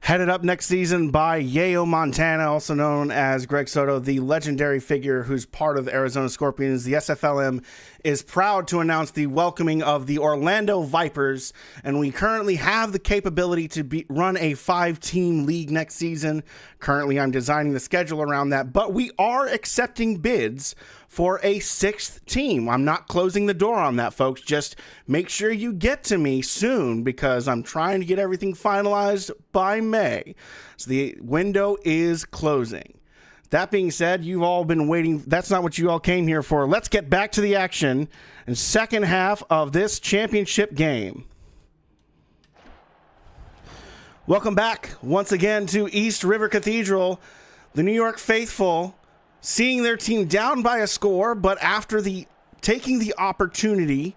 Headed up next season by Yeo Montana, also known as Greg Soto, the legendary figure who's part of the Arizona Scorpions. The SFLm is proud to announce the welcoming of the Orlando Vipers, and we currently have the capability to run a 5-team league next season. Currently, I'm designing the schedule around that, but we are accepting bids for a 6th team. I'm not closing the door on that, folks. Just make sure you get to me soon because I'm trying to get everything finalized by May. So the window is closing. That being said, you've all been waiting. That's not what you all came here for. Let's get back to the action in second half of this championship game. Welcome back once again to East River Cathedral. The New York faithful seeing their team down by a score, but after taking the opportunity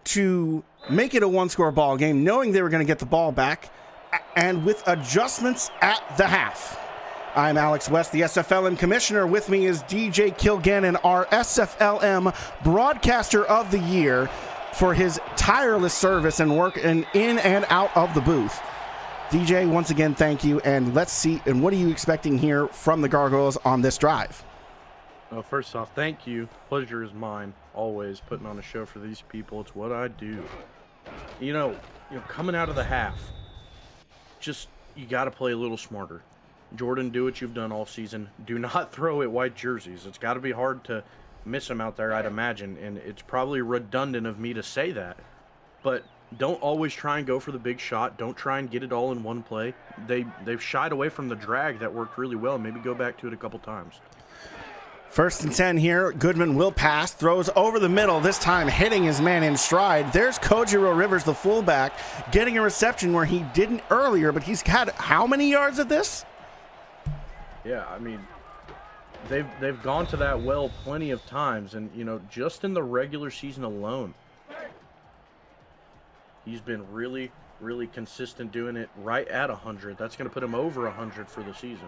to make it a one-score ball game, knowing they were going to get the ball back, and with adjustments at the half. I'm Alex West, the SFLm commissioner. With me is DJ Kilgannon, our SFLm broadcaster of the year, for his tireless service and work in and out of the booth. DJ, once again, thank you, and let's see, and what are you expecting here from the Gargoyles on this drive? Well, first off, thank you. Pleasure is mine, always, putting on a show for these people. It's what I do. You know, coming out of the half, you got to play a little smarter. Jordan, do what you've done all season. Do not throw at white jerseys. It's got to be hard to miss them out there, I'd imagine, and it's probably redundant of me to say that. But don't always try and go for the big shot. Don't try and get it all in one play. They've shied away from the drag that worked really well. Maybe go back to it a couple times. 1st and 10 here. Goodman will pass, throws over the middle, this time hitting his man in stride. There's Kojiro Rivers, the fullback, getting a reception where he didn't earlier, but he's had how many yards of this? Yeah, I mean, they've gone to that well plenty of times, and, just in the regular season alone, he's been really, really consistent doing it right at 100. That's going to put him over 100 for the season.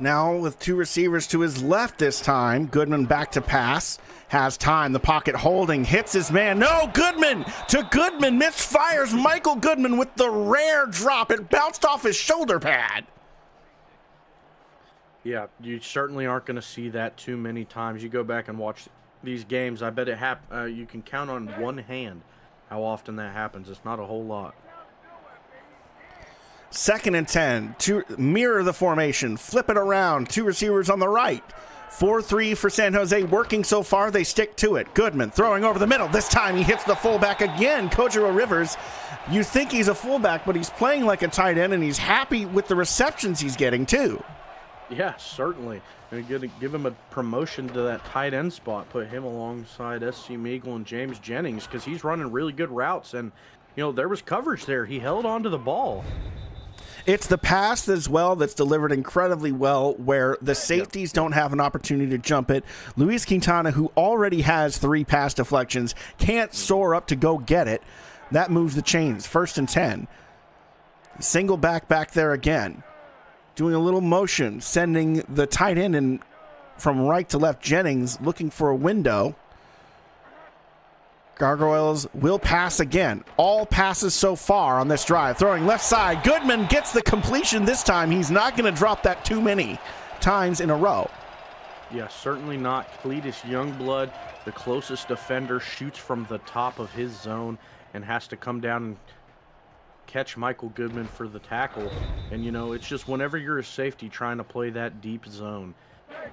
Now with 2 receivers to his left this time. Goodman back to pass. Has time. The pocket holding. Hits his man. No! Goodman to Goodman. Misfires Michael Goodman with the rare drop. It bounced off his shoulder pad. Yeah, you certainly aren't going to see that too many times. You go back and watch these games. I bet you can count on one hand how often that happens. It's not a whole lot. 2nd and 10 to mirror the formation, flip it around, 2 receivers on the right. 4-3 for San Jose, working so far, they stick to it. Goodman throwing over the middle. This time he hits the fullback again, Kojiro Rivers. You think he's a fullback, but he's playing like a tight end, and he's happy with the receptions he's getting too. Yeah, certainly. Going to give him a promotion to that tight end spot, put him alongside SC Meagle and James Jennings, because he's running really good routes, and there was coverage there. He held onto the ball. It's the pass as well that's delivered incredibly well, where the safeties don't have an opportunity to jump it. Luis Quintana, who already has 3 pass deflections, can't soar up to go get it. That moves the chains. 1st and 10. Single back there again. Doing a little motion, sending the tight end in from right to left. Jennings looking for a window. Gargoyles will pass again. All passes so far on this drive. Throwing left side. Goodman gets the completion this time. He's not going to drop that too many times in a row. Yeah, certainly not. Cletus Youngblood, the closest defender, shoots from the top of his zone and has to come down and catch Michael Goodman for the tackle. And, it's just whenever you're a safety trying to play that deep zone,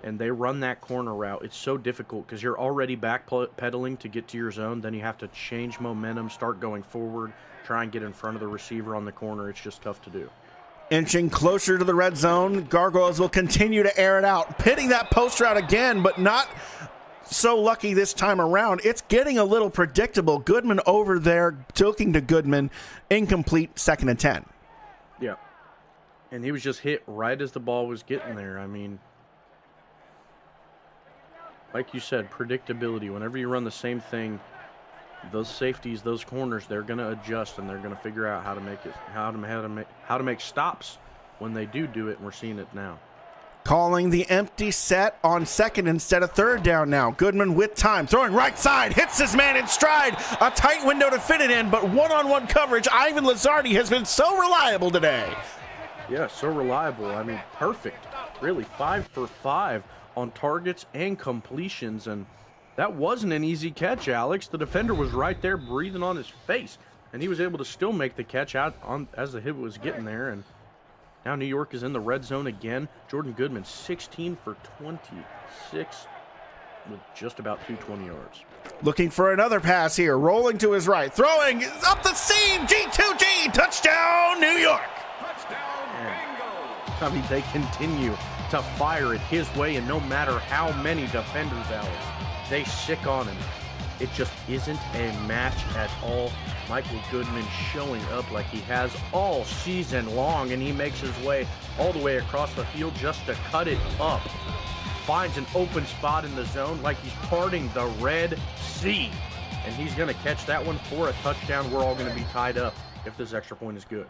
and they run that corner route, it's so difficult because you're already backpedaling to get to your zone. Then you have to change momentum, start going forward, try and get in front of the receiver on the corner. It's just tough to do. Inching closer to the red zone, Gargoyles will continue to air it out, pitting that post route again, but not so lucky this time around. It's getting a little predictable. Goodman over there, looking to Goodman, incomplete. 2nd and 10. Yeah, and he was just hit right as the ball was getting there. I mean, like you said, predictability. Whenever you run the same thing, those safeties, those corners, they're going to adjust and they're going to figure out how to make stops when they do it, and we're seeing it now. Calling the empty set on 2nd instead of 3rd down now. Goodman with time, throwing right side, hits his man in stride. A tight window to fit it in, but one-on-one coverage. Ivan Lazardi has been so reliable today. Yeah, so reliable. I mean, perfect. Really, 5 for 5 on targets and completions. And that wasn't an easy catch, Alex. The defender was right there breathing on his face. And he was able to still make the catch out on as the hit was getting there. And now New York is in the red zone again. Jordan Goodman, 16 for 26 with just about 220 yards. Looking for another pass here. Rolling to his right. Throwing up the seam. G2G. Touchdown, New York. I mean, they continue to fire it his way, and no matter how many defenders, Alex, they sick on him. It just isn't a match at all. Michael Goodman showing up like he has all season long, and he makes his way all the way across the field just to cut it up. Finds an open spot in the zone like he's parting the Red Sea. And he's going to catch that one for a touchdown. We're all going to be tied up if this extra point is good.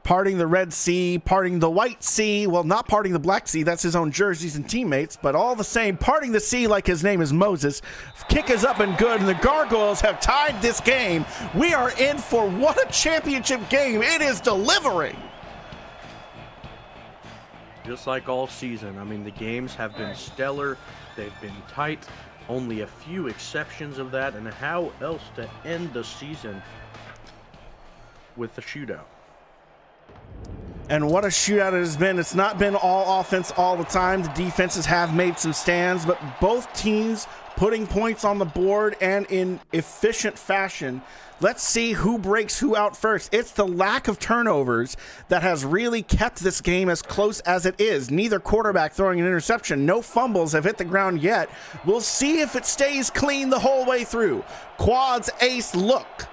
Parting the Red Sea, parting the White Sea. Well, not parting the Black Sea. That's his own jerseys and teammates. But all the same, parting the sea like his name is Moses. Kick is up and good, and the Gargoyles have tied this game. We are in for what a championship game. It is delivering. Just like all season. I mean, the games have been stellar. They've been tight. Only a few exceptions of that. And how else to end the season with the shootout? And what a shootout it has been. It's not been all offense all the time. The defenses have made some stands, but both teams putting points on the board and in efficient fashion. Let's see who breaks who out first. It's the lack of turnovers that has really kept this game as close as it is. Neither quarterback throwing an interception. No fumbles have hit the ground yet. We'll see if it stays clean the whole way through. Quads ace look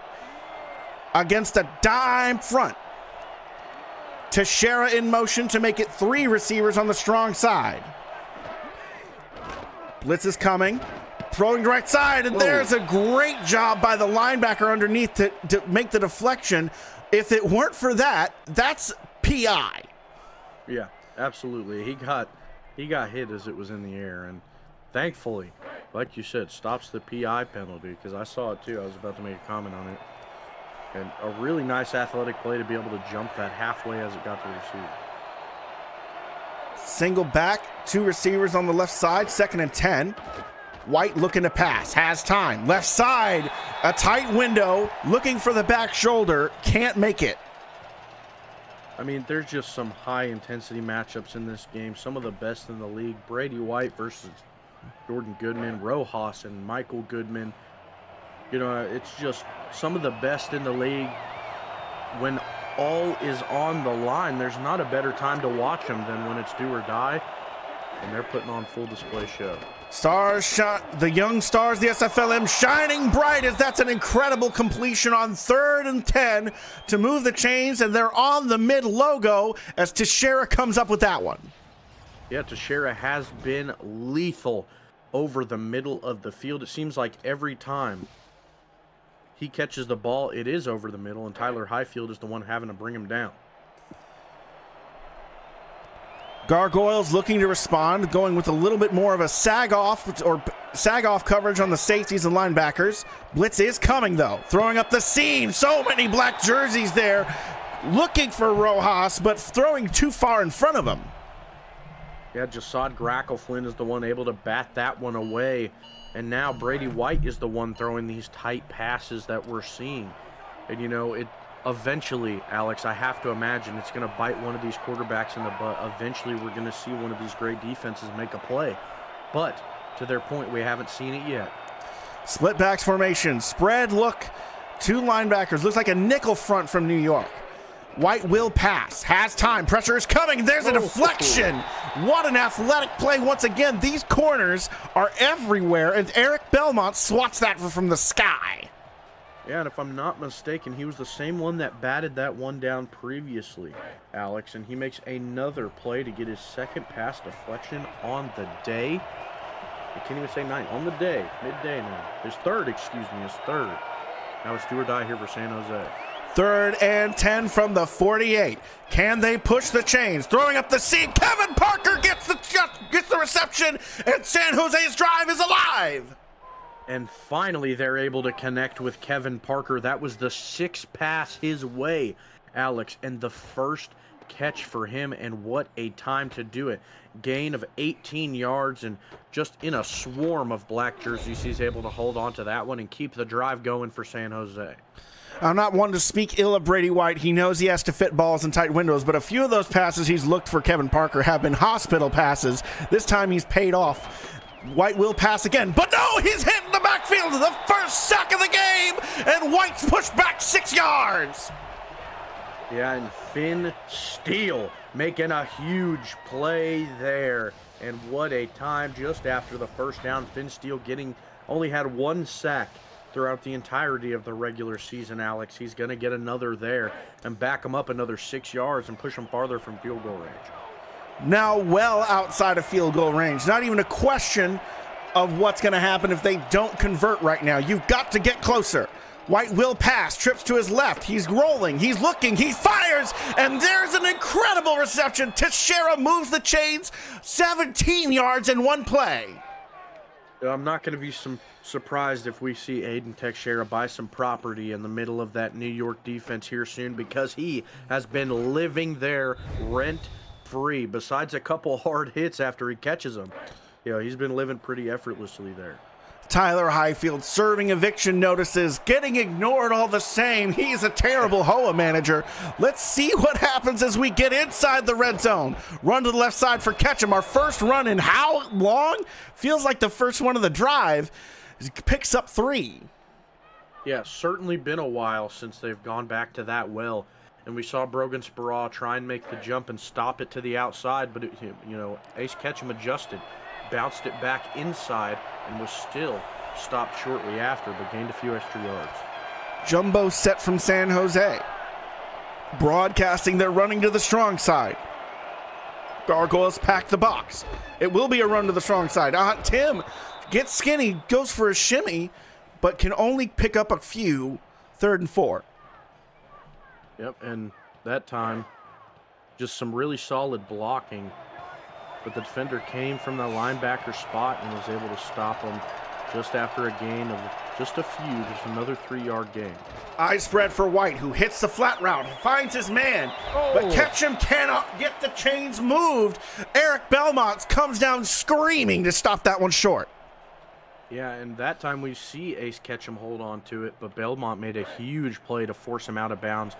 against a dime front. Teixeira in motion to make it 3 receivers on the strong side. Blitz is coming. Throwing to right side, and there's a great job by the linebacker underneath to make the deflection. If it weren't for that, that's PI. Yeah, absolutely. He got hit as it was in the air, and thankfully, like you said, stops the PI penalty, because I saw it too. I was about to make a comment on it. And a really nice athletic play to be able to jump that halfway as it got to the receiver. Single back, 2 receivers on the left side, 2nd and 10. White looking to pass, has time. Left side, a tight window, looking for the back shoulder, can't make it. I mean, there's just some high-intensity matchups in this game. Some of the best in the league. Brady White versus Jordan Goodman, Rojas and Michael Goodman. You know, it's just some of the best in the league. When all is on the line, there's not a better time to watch them than when it's do or die. And they're putting on full display show. Stars shot, the young stars, the SFLm shining bright as that's an incredible completion on 3rd and 10 to move the chains, and they're on the mid logo as Teixeira comes up with that one. Yeah, Teixeira has been lethal over the middle of the field. It seems like every time he catches the ball, it is over the middle, and Tyler Highfield is the one having to bring him down. Gargoyles looking to respond, going with a little bit more of a sag-off coverage on the safeties and linebackers. Blitz is coming, though. Throwing up the seam. So many black jerseys there. Looking for Rojas, but throwing too far in front of him. Yeah, Jasad Grackleflynn is the one able to bat that one away. And now Brady White is the one throwing these tight passes that we're seeing. And, you know, eventually, Alex, I have to imagine it's going to bite one of these quarterbacks in the butt. Eventually, we're going to see one of these great defenses make a play. But, to their point, we haven't seen it yet. Split backs formation. Spread look. 2 linebackers. Looks like a nickel front from New York. White will pass. Has time. Pressure is coming. There's a deflection. What an athletic play once again. These corners are everywhere, and Eric Belmont swats that from the sky. Yeah, and if I'm not mistaken, he was the same one that batted that one down previously, Alex, and he makes another play to get his 2nd pass deflection on the day. I can't even say night. On the day. Midday now. His 3rd. Now it's do or die here for San Jose. 3rd and 10 from the 48. Can they push the chains? Throwing up the seam. Kevin Parker gets the reception, and San Jose's drive is alive. And finally, they're able to connect with Kevin Parker. That was the 6th pass his way, Alex, and the first catch for him, and what a time to do it. Gain of 18 yards, and just in a swarm of black jerseys, he's able to hold on to that one and keep the drive going for San Jose. I'm not one to speak ill of Brady White. He knows he has to fit balls in tight windows, but a few of those passes he's looked for Kevin Parker have been hospital passes. This time he's paid off. White will pass again, but no, he's hit in the backfield, the first sack of the game, and White's pushed back 6 yards. Yeah, and Finn Steele making a huge play there. And what a time just after the first down. Finn Steele only had 1 sack throughout the entirety of the regular season, Alex. He's going to get another there and back him up another 6 yards and push him farther from field goal range. Now well outside of field goal range. Not even a question of what's going to happen if they don't convert right now. You've got to get closer. White will pass, trips to his left. He's rolling, he's looking, he fires, and there's an incredible reception. Teixeira moves the chains 17 yards in one play. I'm not going to be surprised if we see Aiden Teixeira buy some property in the middle of that New York defense here soon, because he has been living there rent-free. Besides a couple hard hits after he catches them, he's been living pretty effortlessly there. Tyler Highfield serving eviction notices, getting ignored all the same. He's a terrible HOA manager. Let's see what happens as we get inside the red zone. Run to the left side for Ketchum. Our first run in how long? Feels like the first one of the drive. He picks up 3. Yeah, certainly been a while since they've gone back to that well. And we saw Brogan Sparrow try and make the jump and stop it to the outside, but Ace Ketchum adjusted, bounced it back inside, and was still stopped shortly after, but gained a few extra yards. Jumbo set from San Jose. Broadcasting, they're running to the strong side. Gargoyles pack the box. It will be a run to the strong side. Tim gets skinny, goes for a shimmy, but can only pick up a few. 3rd and 4. Yep, and that time, just some really solid blocking. But the defender came from the linebacker spot and was able to stop him just after a gain of just a few, just another 3-yard gain. Eye spread for White, who hits the flat route, finds his man, but Ketchum cannot get the chains moved. Eric Belmont comes down screaming to stop that one short. Yeah, and that time we see Ace Ketchum hold on to it, but Belmont made a huge play to force him out of bounds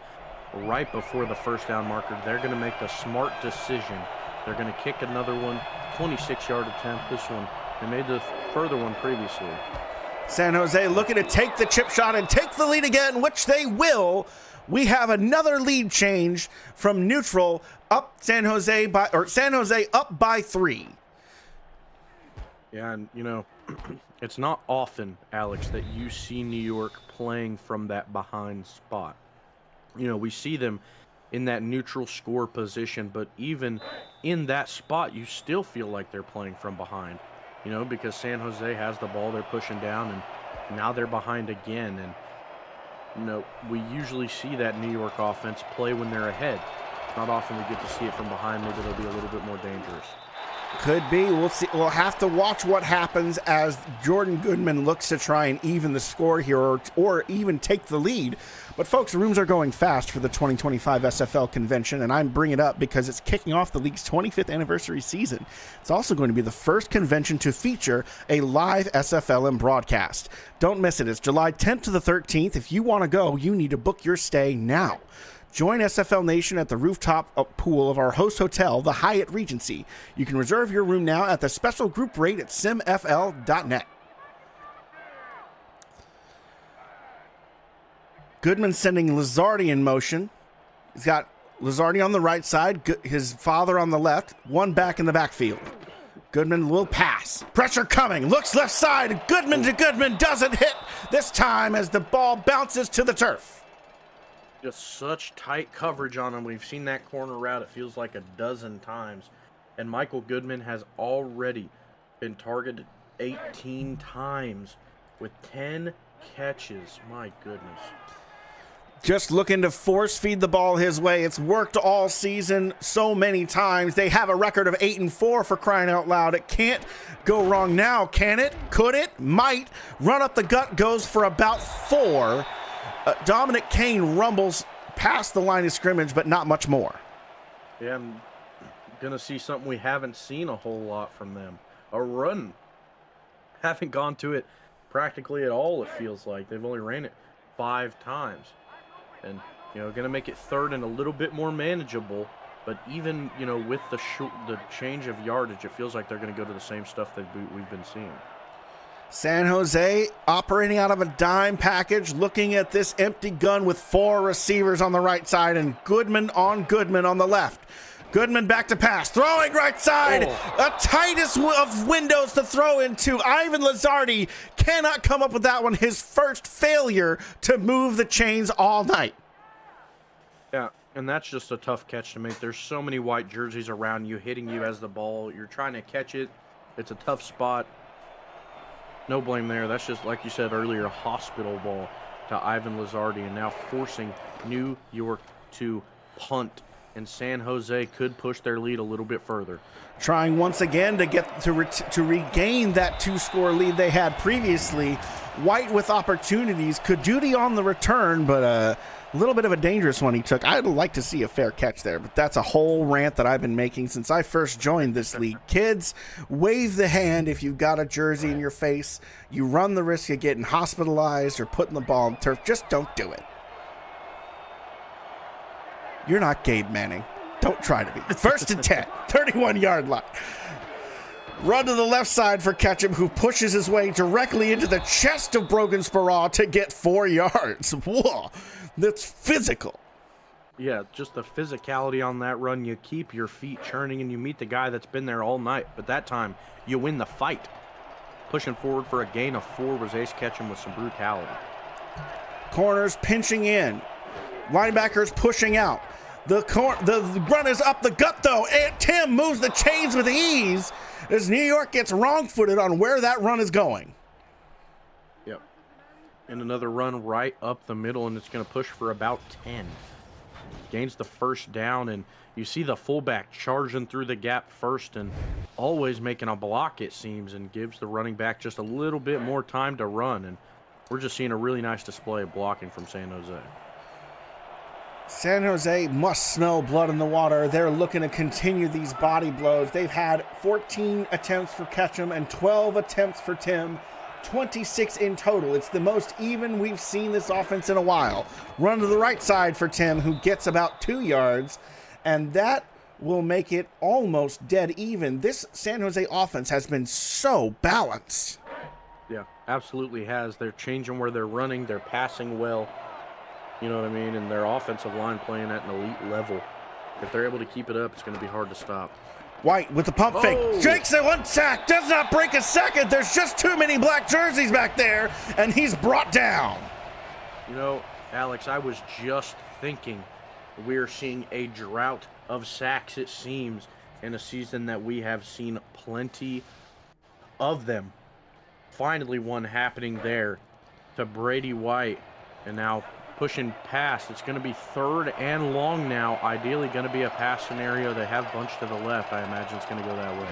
right before the first down marker. They're going to make the smart decision. They're going to kick another one, 26-yard attempt. This one, they made the further one previously. San Jose looking to take the chip shot and take the lead again, which they will. We have another lead change from neutral up San Jose up by 3. Yeah, and it's not often, Alex, that you see New York playing from that behind spot. We see them in that neutral score position, but even in that spot, you still feel like they're playing from behind, because San Jose has the ball, they're pushing down, and now they're behind again. And, we usually see that New York offense play when they're ahead. Not often we get to see it from behind. Maybe they'll be a little bit more dangerous. Could be. We'll see. We'll have to watch what happens as Jordan Goodman looks to try and even the score here or even take the lead. But folks, rooms are going fast for the 2025 SFL convention, and I'm bringing it up because it's kicking off the league's 25th anniversary season. It's also going to be the first convention to feature a live SFLm broadcast. Don't miss it. It's July 10th to the 13th. If you want to go, you need to book your stay now. Join SFL Nation at the rooftop pool of our host hotel, the Hyatt Regency. You can reserve your room now at the special group rate at simfl.net. Goodman sending Lizardi in motion. He's got Lizardi on the right side, his father on the left, one back in the backfield. Goodman will pass. Pressure coming. Looks left side. Goodman-to-Goodman doesn't hit this time as the ball bounces to the turf. Just such tight coverage on him. We've seen that corner route, it feels like a dozen times. And Michael Goodman has already been targeted 18 times with 10 catches. My goodness. Just looking to force feed the ball his way. It's worked all season so many times. They have a record of 8-4 for crying out loud. It can't go wrong now, can it? Could it? Might. Run up the gut goes for about 4. Dominic Kane rumbles past the line of scrimmage, but not much more. Yeah, I'm going to see something we haven't seen a whole lot from them. A run. Haven't gone to it practically at all, it feels like. They've only ran it 5 times. And, going to make it third and a little bit more manageable. But even, with the change of yardage, it feels like they're going to go to the same stuff we've been seeing. San Jose operating out of a dime package, looking at this empty gun with 4 receivers on the right side and Goodman on the left. Goodman back to pass, throwing right side, a tightest of windows to throw into. Ivan Lazardi cannot come up with that one. His first failure to move the chains all night. Yeah, and that's just a tough catch to make. There's so many white jerseys around you, hitting you as the ball. You're trying to catch it. It's a tough spot. No blame there. That's just, like you said earlier, a hospital ball to Ivan Lazardi, and now forcing New York to punt. And San Jose could push their lead a little bit further. Trying once again to get to regain that 2-score lead they had previously. White with opportunities. Coduti on the return, but a little bit of a dangerous one he took. I'd like to see a fair catch there, but that's a whole rant that I've been making since I first joined this league. Kids, wave the hand if you've got a jersey in your face. You run the risk of getting hospitalized or putting the ball on turf. Just don't do it. You're not Gabe Manning. Don't try to be. 1st and 10, 31-yard line. Run to the left side for Ketchum, who pushes his way directly into the chest of Brogan Sparrow to get 4 yards. Whoa, that's physical. Yeah, just the physicality on that run. You keep your feet churning and you meet the guy that's been there all night. But that time, you win the fight. Pushing forward for a gain of 4 was Ace Ketchum with some brutality. Corners pinching in. Linebackers pushing out. The run is up the gut, though, and Tim moves the chains with ease as New York gets wrong-footed on where that run is going. Yep. And another run right up the middle, and it's going to push for about 10. Gains the first down, and you see the fullback charging through the gap first and always making a block, it seems, and gives the running back just a little bit more time to run. And we're just seeing a really nice display of blocking from San Jose. San Jose must smell blood in the water. They're looking to continue these body blows. They've had 14 attempts for Ketchum and 12 attempts for Tim, 26 in total. It's the most even we've seen this offense in a while. Run to the right side for Tim, who gets about 2 yards, and that will make it almost dead even. This San Jose offense has been so balanced. Yeah, absolutely has. They're changing where they're running. They're passing well. You know what I mean? And their offensive line playing at an elite level. If they're able to keep it up, it's going to be hard to stop. White with the pump fake. Jakes at 1 sack. Does not break a second. There's just too many black jerseys back there, and he's brought down. Alex, I was just thinking we're seeing a drought of sacks, it seems, in a season that we have seen plenty of them. Finally one happening there to Brady White, and now pushing past. It's going to be 3rd and long now. Ideally going to be a pass scenario. They have bunched to the left. I imagine it's going to go that way.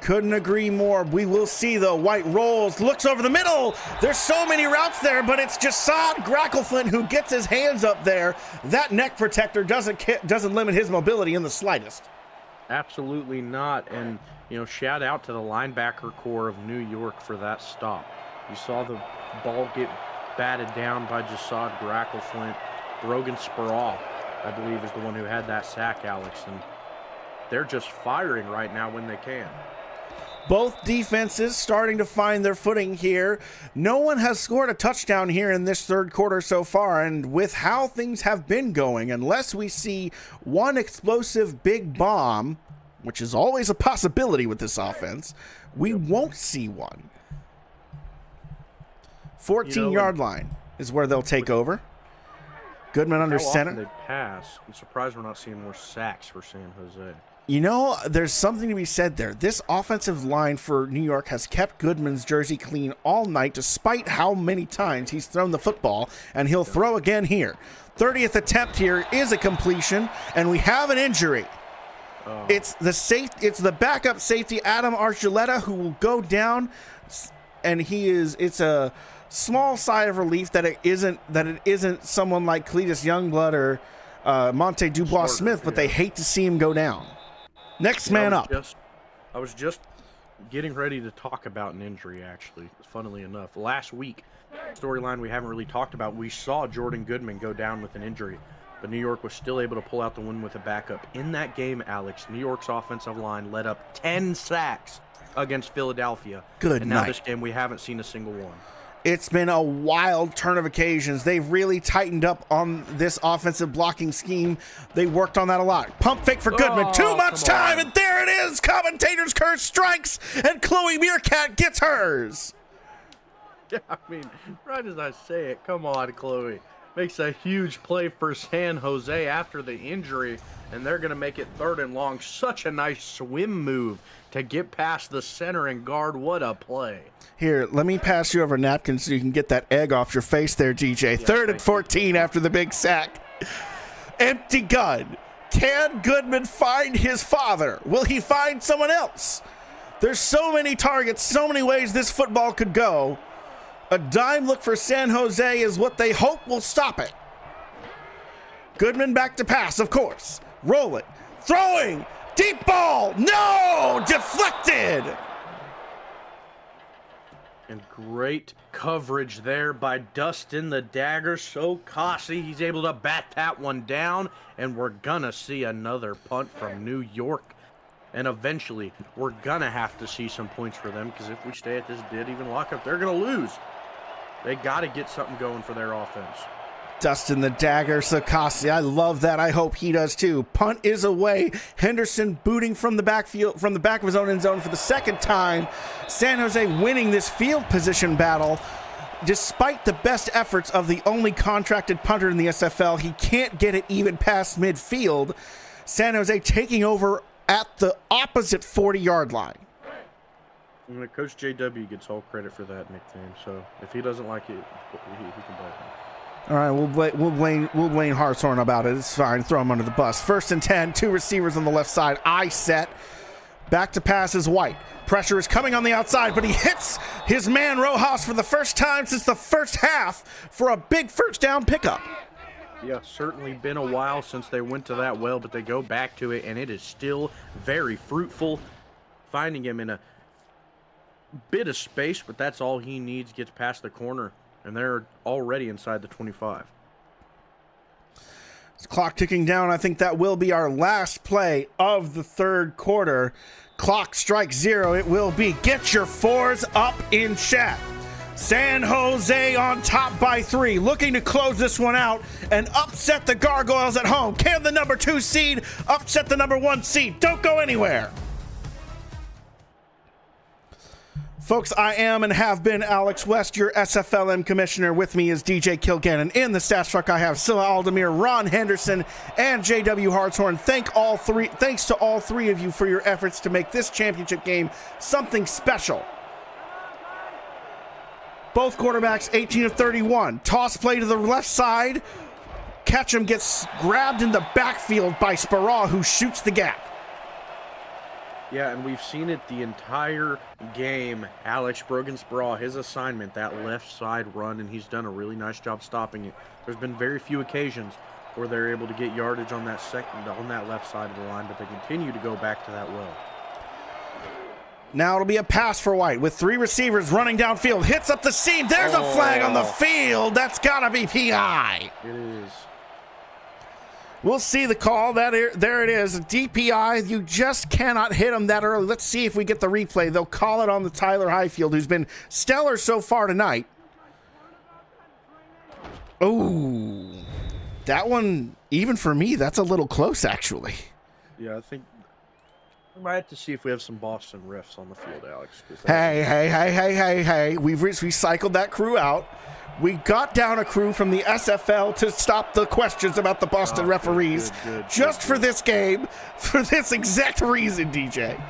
Couldn't agree more. We will see, though. White rolls, looks over the middle. There's so many routes there, but it's Jasad Grackleflint who gets his hands up there. That neck protector doesn't limit his mobility in the slightest. Absolutely not. And, shout out to the linebacker core of New York for that stop. You saw the ball get batted down by Jasad Grackleflint. Brogan Sparrow, I believe, is the one who had that sack, Alex. And they're just firing right now when they can. Both defenses starting to find their footing here. No one has scored a touchdown here in this 3rd quarter so far, and with how things have been going, unless we see one explosive big bomb, which is always a possibility with this offense, we won't see one. 14-yard line is where they'll take over. Goodman under center. They pass. I'm surprised we're not seeing more sacks for San Jose. There's something to be said there. This offensive line for New York has kept Goodman's jersey clean all night, despite how many times he's thrown the football, and he'll throw again here. 30th attempt here is a completion, and we have an injury. It's the backup safety, Adam Archuleta, who will go down, and it's a small sigh of relief that it isn't someone like Cletus Youngblood or Monte Dubois-Smith, but they hate to see him go down. Next man up. I was just getting ready to talk about an injury, actually, funnily enough. Last week, storyline we haven't really talked about, we saw Jordan Goodman go down with an injury, but New York was still able to pull out the win with a backup. In that game, Alex, New York's offensive line led up 10 sacks against Philadelphia. And now this game, we haven't seen a single one. It's been a wild turn of occasions. They've really tightened up on this offensive blocking scheme. They worked on that a lot. Pump fake for Goodman. Too much time, and there it is. Commentator's curse strikes, and Chloe Meerkat gets hers. Yeah, I mean, right as I say it, come on, Chloe. Makes a huge play for San Jose after the injury, and they're going to make it 3rd and long. Such a nice swim move to get past the center and guard. What a play. Here, let me pass you over a napkin so you can get that egg off your face there, DJ. Yeah, 3rd and 14 after the big sack. Empty gun. Can Goodman find his father? Will he find someone else? There's so many targets, so many ways this football could go. A dime look for San Jose is what they hope will stop it. Goodman back to pass, of course. Rolling. Throwing. Deep ball. No! Deflected. And great coverage there by Dustin the Dagger. So costly. He's able to bat that one down. And we're going to see another punt from New York. And eventually, we're going to have to see some points for them. Because if we stay at this dead-even lockup, they're going to lose. They got to get something going for their offense. Dustin the Dagger Sakasi. I love that. I hope he does too. Punt is away. Henderson booting from the backfield, from the back of his own end zone for the second time. San Jose winning this field position battle. Despite the best efforts of the only contracted punter in the SFL, he can't get it even past midfield. San Jose taking over at the opposite 40-yard line. Coach JW gets all credit for that nickname, so if he doesn't like it, he can blame him. All right, we'll blame Hartshorn about it. It's fine. Throw him under the bus. 1st and 10. 2 receivers on the left side. Eye set. Back to pass is White. Pressure is coming on the outside, but he hits his man Rojas for the first time since the first half for a big first down pickup. Yeah, certainly been a while since they went to that well, but they go back to it, and it is still very fruitful. Finding him in a bit of space, but that's all he needs. Gets past the corner, and they're already inside the 25. Clock ticking down. I think that will be our last play of the 3rd quarter. Clock strikes 0. It will be. Get your 4s up in chat. San Jose on top by 3, looking to close this one out and upset the Gargoyles at home. Can the number 2 seed upset the number 1 seed? Don't go anywhere. Folks, I am and have been Alex West, your SFLm commissioner. With me is DJ Kilgannon. In the stats truck, I have Scylla Aldemir, Ron Henderson, and JW Hartshorn. Thanks to all three of you for your efforts to make this championship game something special. Both quarterbacks 18 of 31. Toss play to the left side. Ketchum gets grabbed in the backfield by Sparrow, who shoots the gap. Yeah, and we've seen it the entire game. Alex Brogan-Sparrow, his assignment, that left side run, and he's done a really nice job stopping it. There's been very few occasions where they're able to get yardage on that left side of the line, but they continue to go back to that well. Now it'll be a pass for White with 3 receivers running downfield. Hits up the seam. There's a flag on the field. That's got to be PI. It is. We'll see the call. There it is. DPI. You just cannot hit him that early. Let's see if we get the replay. They'll call it on the Tyler Highfield, who's been stellar so far tonight. Oh, that one, even for me, that's a little close, actually. Yeah, I think we might have to see if we have some Boston refs on the field, Alex. Hey. We've recycled that crew out. We got down a crew from the SFL to stop the questions about the Boston referees just for this game, for this exact reason, DJ.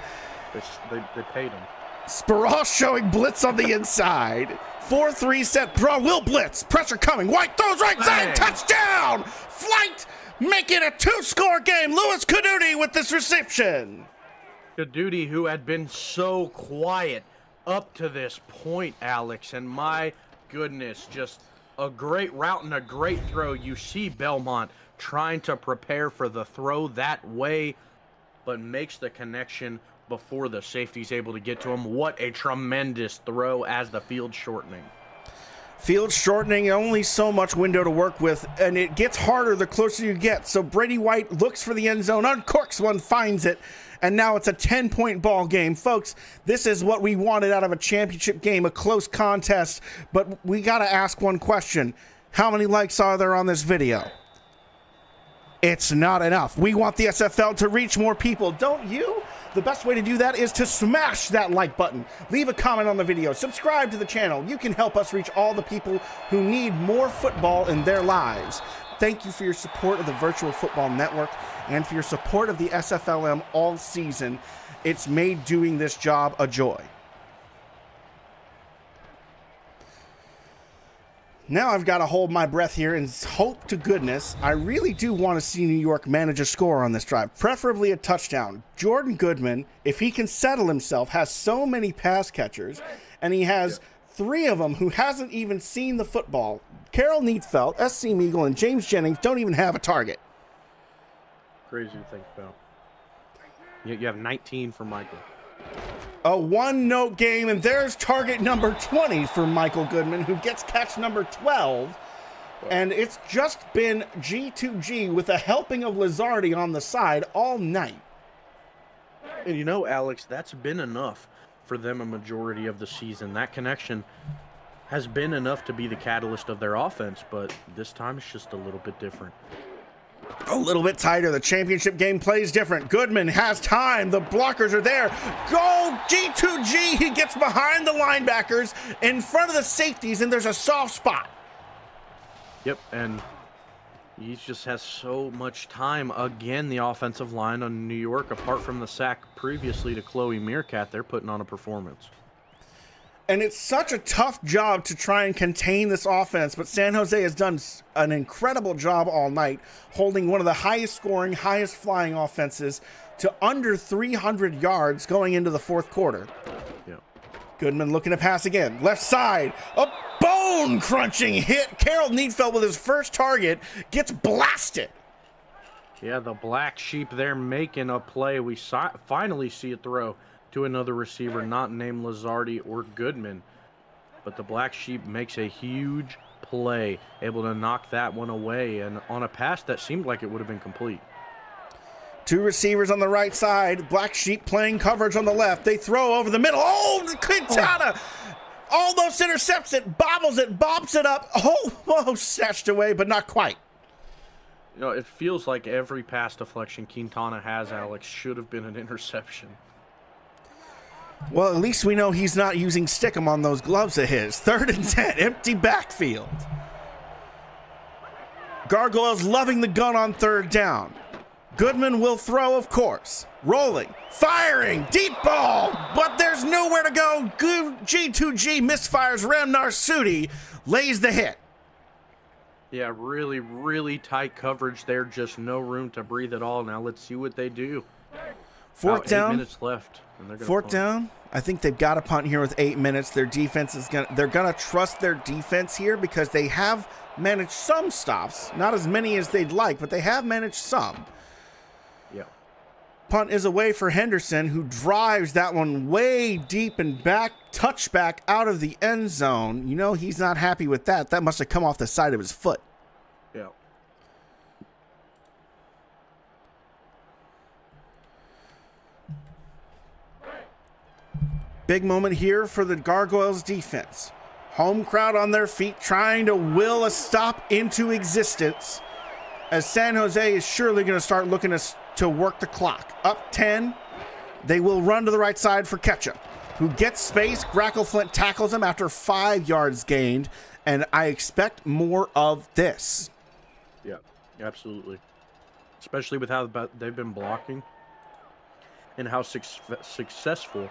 They paid him. Sparrow showing blitz on the inside. 4-3 set. Bro will blitz. Pressure coming. White throws right side. Touchdown. Flight. Make it a 2-score game. Louis Caduti with this reception. Caduti, who had been so quiet up to this point, Alex, and my goodness, just a great route and a great throw. You see Belmont trying to prepare for the throw that way, but makes the connection before the safety's able to get to him. What a tremendous throw as the field shortening. Field shortening, only so much window to work with, and it gets harder the closer you get. So Brady White looks for the end zone, uncorks one, finds it, and now it's a 10-point ball game. Folks, this is what we wanted out of a championship game, a close contest, but we got to ask one question. How many likes are there on this video? It's not enough. We want the SFL to reach more people, don't you? The best way to do that is to smash that like button. Leave a comment on the video. Subscribe to the channel. You can help us reach all the people who need more football in their lives. Thank you for your support of the Virtual Football Network and for your support of the SFLm all season. It's made doing this job a joy. Now I've got to hold my breath here and hope to goodness I really do want to see New York manage a score on this drive, preferably a touchdown. Jordan Goodman, if he can settle himself, has so many pass catchers, and he has 3 of them who hasn't even seen the football. Carroll Neatfeld, SC Meagle, and James Jennings don't even have a target. Crazy to think about. You have 19 for Michael. A one-note game, and there's target number 20 for Michael Goodman, who gets catch number 12. And it's just been G2G with a helping of Lizardi on the side all night. And you know, Alex, that's been enough for them a majority of the season. That connection has been enough to be the catalyst of their offense, but this time it's just a little bit different. A little bit tighter. The championship game plays different. Goodman has time. The blockers are there. Go G2G. He gets behind the linebackers in front of the safeties, and there's a soft spot. Yep, and he just has so much time. Again, the offensive line on New York, apart from the sack previously to Chloe Meerkat, they're putting on a performance. And it's such a tough job to try and contain this offense, but San Jose has done an incredible job all night, holding one of the highest scoring, highest flying offenses to under 300 yards going into the fourth quarter. Yeah. Goodman looking to pass again. Left side, a bone-crunching hit. Carroll Neatfeld with his first target gets blasted. Yeah, the black sheep there making a play. We finally see a throw to another receiver not named Lizardi or Goodman, but the black sheep makes a huge play, able to knock that one away, and on a pass that seemed like it would have been complete. 2 receivers on the right side, black sheep playing coverage on the left. They throw over the middle. Oh, Quintana almost intercepts it, bobbles it, bobs it up, almost snatched away, but not quite. You know, it feels like every pass deflection Quintana has, Alex, should have been an interception. Well, at least we know he's not using stickum on those gloves of his. 3rd and 10, empty backfield. Gargoyles loving the gun on 3rd down. Goodman will throw, of course. Rolling, firing, deep ball, but there's nowhere to go. G2G misfires. Ramnar Sudi lays the hit. Yeah, really, really tight coverage there. Just no room to breathe at all. Now let's see what they do. 4th down. 8 minutes left. And they're 4th down. I think they've got to punt here with 8 minutes. Their defense is they're gonna trust their defense here because they have managed some stops. Not as many as they'd like, but they have managed some. Yeah. Punt is away for Henderson, who drives that one way deep and back, touchback out of the end zone. You know he's not happy with that. That must have come off the side of his foot. Yeah. Big moment here for the Gargoyles defense. Home crowd on their feet trying to will a stop into existence, as San Jose is surely going to start looking to work the clock. Up 10, they will run to the right side for Ketchup, who gets space. Grackleflint tackles him after 5 yards gained, and I expect more of this. Yeah, absolutely. Especially with how they've been blocking and how successful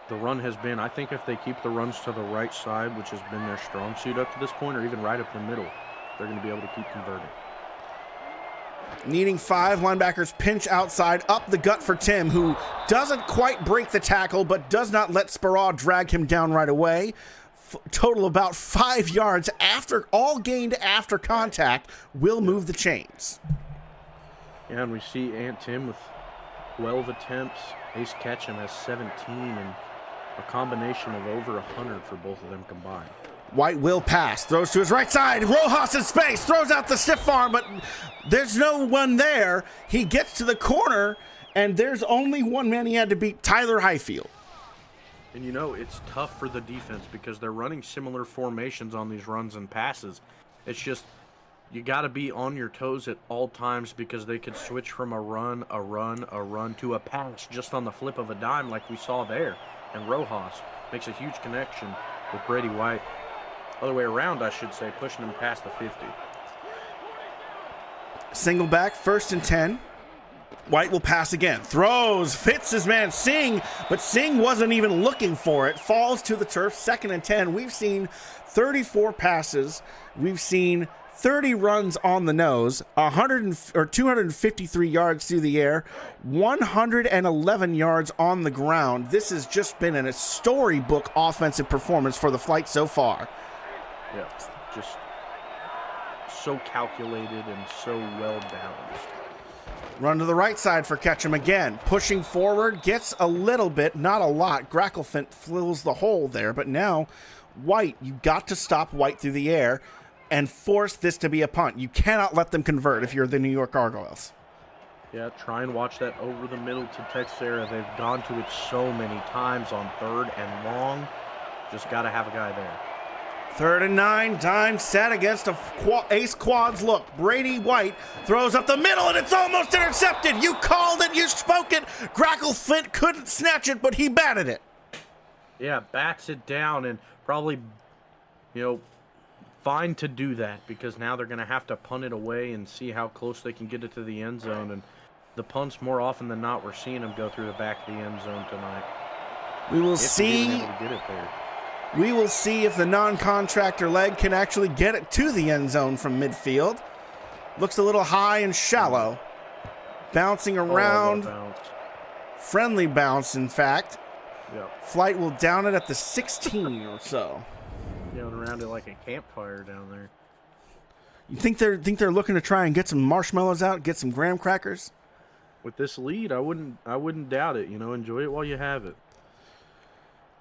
the run has been. I think if they keep the runs to the right side, which has been their strong suit up to this point, or even right up the middle, they're going to be able to keep converting. Needing 5, linebackers pinch outside, up the gut for Tim, who doesn't quite break the tackle, but does not let Sparrow drag him down right away. Total about 5 yards after, all gained after contact, will move the chains. Yeah, and we see Ant Tim with 12 attempts. Ace Ketchum has 17, and a combination of over 100 for both of them combined. White will pass, throws to his right side. Rojas in space, throws out the stiff arm, but there's no one there. He gets to the corner, and there's only one man he had to beat, Tyler Highfield. And you know, it's tough for the defense because they're running similar formations on these runs and passes. It's just, you got to be on your toes at all times because they could switch from a run to a pass just on the flip of a dime like we saw there. And Rojas makes a huge connection with Brady White. Other way around, I should say, pushing him past the 50. Single back, 1st and 10. White will pass again. Throws, fits his man Singh, but Singh wasn't even looking for it. Falls to the turf, 2nd and 10. We've seen 34 passes. We've seen 30 runs on the nose, 253 yards through the air, 111 yards on the ground. This has just been a storybook offensive performance for the Flight so far. Yeah, just so calculated and so well balanced. Run to the right side for Ketchum again. Pushing forward, gets a little bit, not a lot. Gracklefant fills the hole there, but now White, you got to stop White through the air and force this to be a punt. You cannot let them convert if you're the New York Gargoyles. Yeah, try and watch that over the middle to Texera. They've gone to it so many times on 3rd and long. Just got to have a guy there. 3rd and 9, dime set against a ace quads look. Brady White throws up the middle, and it's almost intercepted. You called it, you spoke it. Gracklefant couldn't snatch it, but he batted it. Yeah, bats it down, and probably, fine to do that because now they're going to have to punt it away and see how close they can get it to the end zone. And the punts, more often than not, we're seeing them go through the back of the end zone tonight. We will see. We will see if the non-contractor leg can actually get it to the end zone from midfield. Looks a little high and shallow. Bouncing around. Friendly bounce, in fact. Yep. Flight will down it at the 16 or so. Going around it like a campfire down there. You think they're looking to try and get some marshmallows out, get some graham crackers? With this lead, I wouldn't doubt it. Enjoy it while you have it.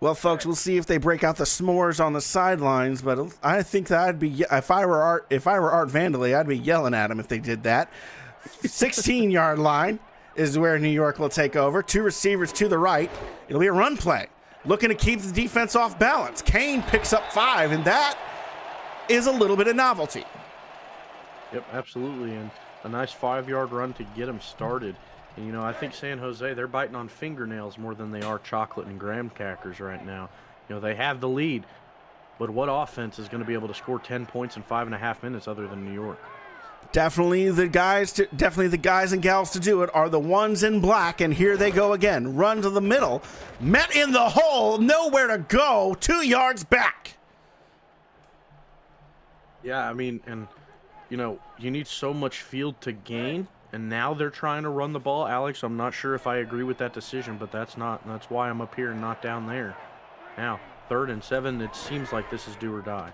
Well, folks, we'll see if they break out the s'mores on the sidelines. But I think that I'd be if I were Art Vanderlei, I'd be yelling at them if they did that. 16-yard line is where New York will take over. 2 receivers to the right. It'll be a run play, looking to keep the defense off balance. Kane picks up 5, and that is a little bit of novelty. Yep, absolutely, and a nice 5-yard run to get them started. And, I think San Jose, they're biting on fingernails more than they are chocolate and graham crackers right now. They have the lead, but what offense is going to be able to score 10 points in 5.5 minutes other than New York? Definitely the guys and gals to do it are the ones in black, and here they go again. Run to the middle, met in the hole, nowhere to go, 2 yards back. Yeah, and you need so much field to gain. And now they're trying to run the ball. Alex, I'm not sure if I agree with that decision, but that's why I'm up here and not down there. Now, 3rd and 7, it seems like this is do or die.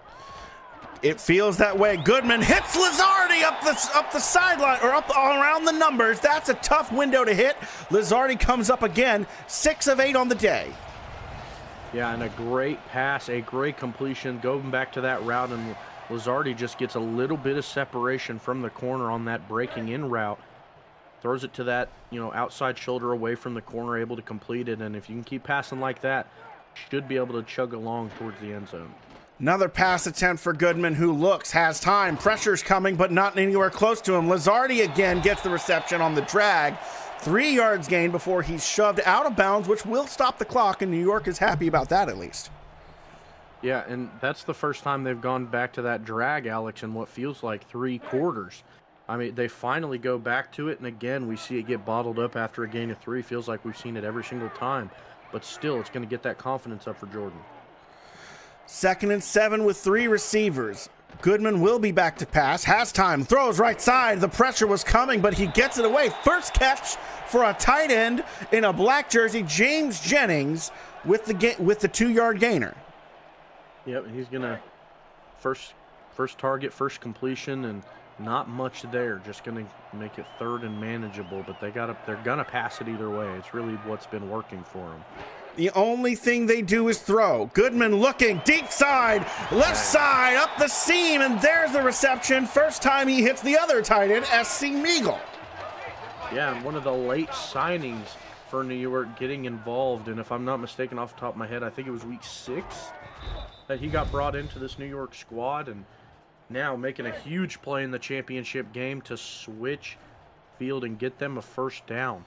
It feels that way. Goodman hits Lizardi up the sideline, or up around the numbers. That's a tough window to hit. Lizardi comes up again, 6 of 8 on the day. Yeah, and a great pass, a great completion. Going back to that route, and Lizardi just gets a little bit of separation from the corner on that breaking in route. Throws it to that, outside shoulder away from the corner, able to complete it. And if you can keep passing like that, should be able to chug along towards the end zone. Another pass attempt for Goodman, who has time. Pressure's coming, but not anywhere close to him. Lizardi again gets the reception on the drag. 3 yards gained before he's shoved out of bounds, which will stop the clock, and New York is happy about that at least. Yeah, and that's the first time they've gone back to that drag, Alex, in what feels like 3 quarters. They finally go back to it, and again, we see it get bottled up after a gain of 3. Feels like we've seen it every single time, but still, it's going to get that confidence up for Jordan. 2nd and 7 with 3 receivers. Goodman will be back to pass. Has time. Throws right side. The pressure was coming, but he gets it away. First catch for a tight end in a black jersey, James Jennings, with the 2-yard gainer. Yep, he's going to first target, first completion, and Not much there. Just going to make it third and manageable, but they're going to pass it either way. It's really what's been working for them. The only thing they do is throw. Goodman looking deep side, left side, up the seam, and there's the reception. First time he hits the other tight end, SC Meagle. Yeah, and one of the late signings for New York getting involved, and if I'm not mistaken off the top of my head, I think it was week 6 that he got brought into this New York squad, and now making a huge play in the championship game to switch field and get them a first down.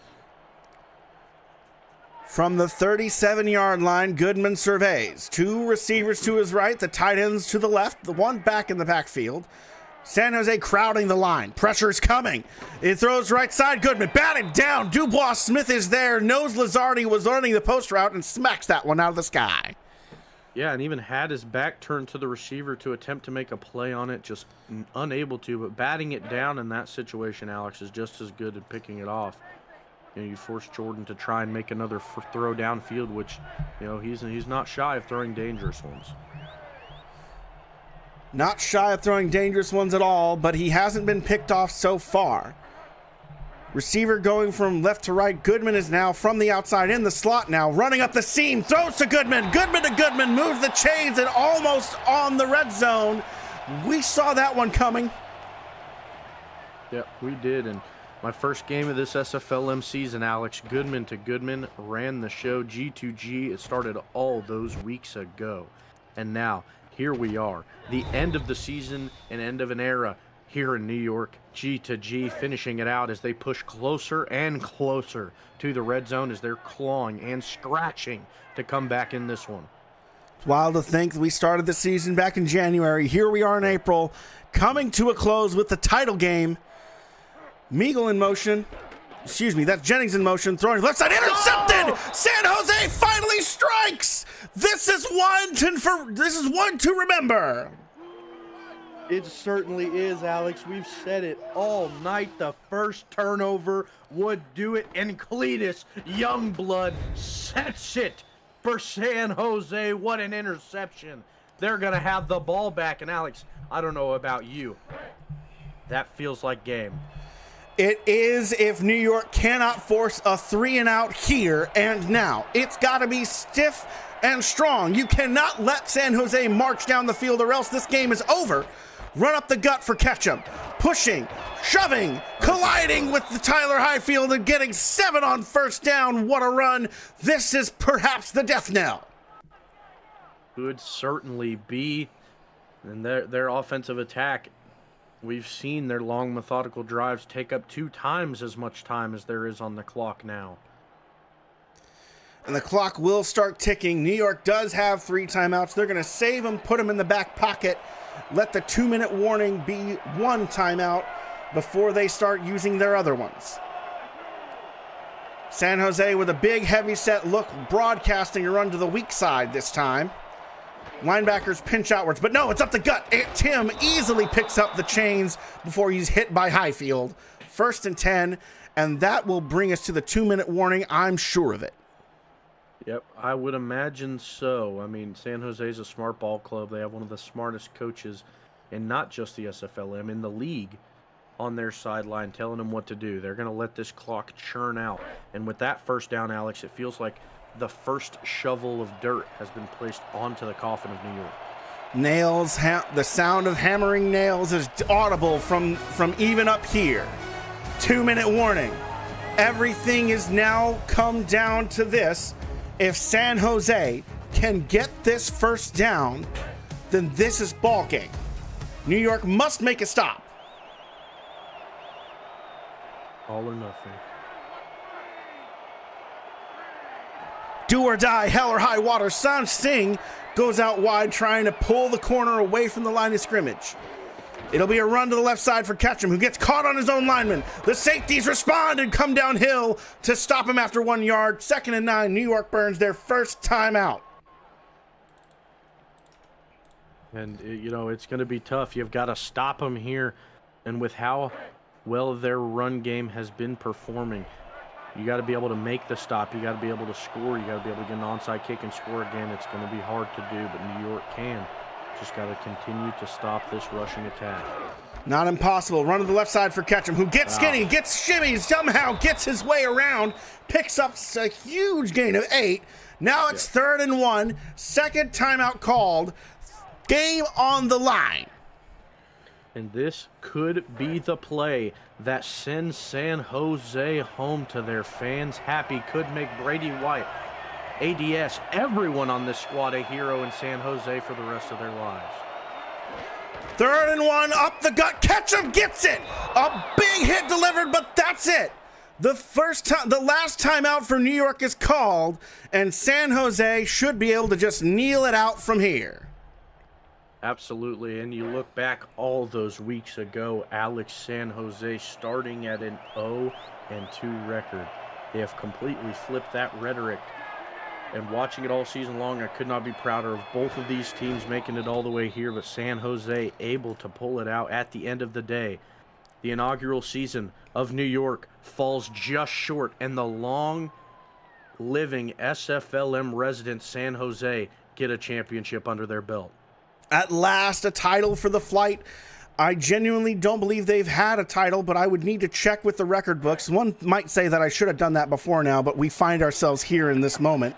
From the 37-yard line, Goodman surveys. 2 receivers to his right, the tight ends to the left, the one back in the backfield. San Jose crowding the line. Pressure's coming. It throws right side. Goodman batted down. Dubois Smith is there. Knows Lazardi was running the post route and smacks that one out of the sky. Yeah, and even had his back turned to the receiver to attempt to make a play on it, just unable to. But batting it down in that situation, Alex, is just as good at picking it off. You know, you force Jordan to try and make another throw downfield, which, you know, he's not shy of throwing dangerous ones. Not shy of throwing dangerous ones at all, but he hasn't been picked off so far. Receiver going from left to right. Goodman is now from the outside in the slot now, running up the seam, throws to Goodman. Goodman-to-Goodman moves the chains and almost on the red zone. We saw that one coming. Yep, we did, and my first game of this SFLm season, Alex, Goodman-to-Goodman ran the show G2G. It started all those weeks ago. And now, here we are, the end of the season and end of an era here in New York, G2G, finishing it out as they push closer and closer to the red zone as they're clawing and scratching to come back in this one. It's wild to think that we started the season back in January. Here we are in April, coming to a close with the title game. Meagle in motion. Excuse me, that's Jennings in motion, throwing left side, intercepted! Oh! San Jose finally strikes! This is one to remember. It certainly is, Alex. We've said it all night. The first turnover would do it, and Cletus Youngblood sets it for San Jose. What an interception. They're going to have the ball back, and Alex, I don't know about you. That feels like game. It is if New York cannot force a 3-and-out here and now. It's got to be stiff and strong. You cannot let San Jose march down the field or else this game is over. Run up the gut for Ketchum. Pushing, shoving, colliding with the Tyler Highfield and getting 7 on first down. What a run. This is perhaps the death knell. Could certainly be. And their offensive attack, we've seen their long methodical drives take up 2 times as much time as there is on the clock now. And the clock will start ticking. New York does have 3 timeouts. They're going to save them, put them in the back pocket, let the 2-minute warning be 1 timeout before they start using their other ones. San Jose with a big heavy set look, broadcasting a run to the weak side this time. Linebackers pinch outwards, but no, it's up the gut. Tim easily picks up the chains before he's hit by Highfield. 1st and 10, and that will bring us to the 2-minute warning. I'm sure of it. Yep, I would imagine so. I mean, San Jose is a smart ball club. They have one of the smartest coaches, and not just the SFLm, in the league on their sideline telling them what to do. They're going to let this clock churn out. And with that first down, Alex, it feels like the first shovel of dirt has been placed onto the coffin of New York. Nails, the sound of hammering nails is audible from even up here. 2-minute warning. Everything is now come down to this. If San Jose can get this first down, then this is ball game. New York must make a stop. All or nothing. Do or die, hell or high water. Sanj Singh goes out wide trying to pull the corner away from the line of scrimmage. It'll be a run to the left side for Ketchum, who gets caught on his own lineman. The safeties respond and come downhill to stop him after 1 yard. 2nd and 9, New York burns their first timeout. And, you know, it's going to be tough. You've got to stop them here. And with how well their run game has been performing, you got to be able to make the stop. You got to be able to score. You got to be able to get an onside kick and score again. It's going to be hard to do, but New York can. Just got to continue to stop this rushing attack. Not impossible. Run to the left side for Ketchum, who gets skinny, gets shimmy, somehow gets his way around, picks up a huge gain of 8. Now it's 3rd and 1. Second timeout called. Game on the line. And this could be the play that sends San Jose home to their fans happy. Could make Brady White, ADS, everyone on this squad a hero in San Jose for the rest of their lives. 3rd and 1, up the gut. Ketchum gets it. A big hit delivered, but that's it. The last timeout for New York is called, and San Jose should be able to just kneel it out from here. Absolutely, and you look back all those weeks ago, Alex, San Jose starting at an 0-2 record. They have completely flipped that rhetoric. And watching it all season long, I could not be prouder of both of these teams making it all the way here, but San Jose able to pull it out at the end of the day. The inaugural season of New York falls just short, and the long-living SFLm resident San Jose get a championship under their belt. At last, a title for the Flight. I genuinely don't believe they've had a title, but I would need to check with the record books. One might say that I should have done that before now, but we find ourselves here in this moment.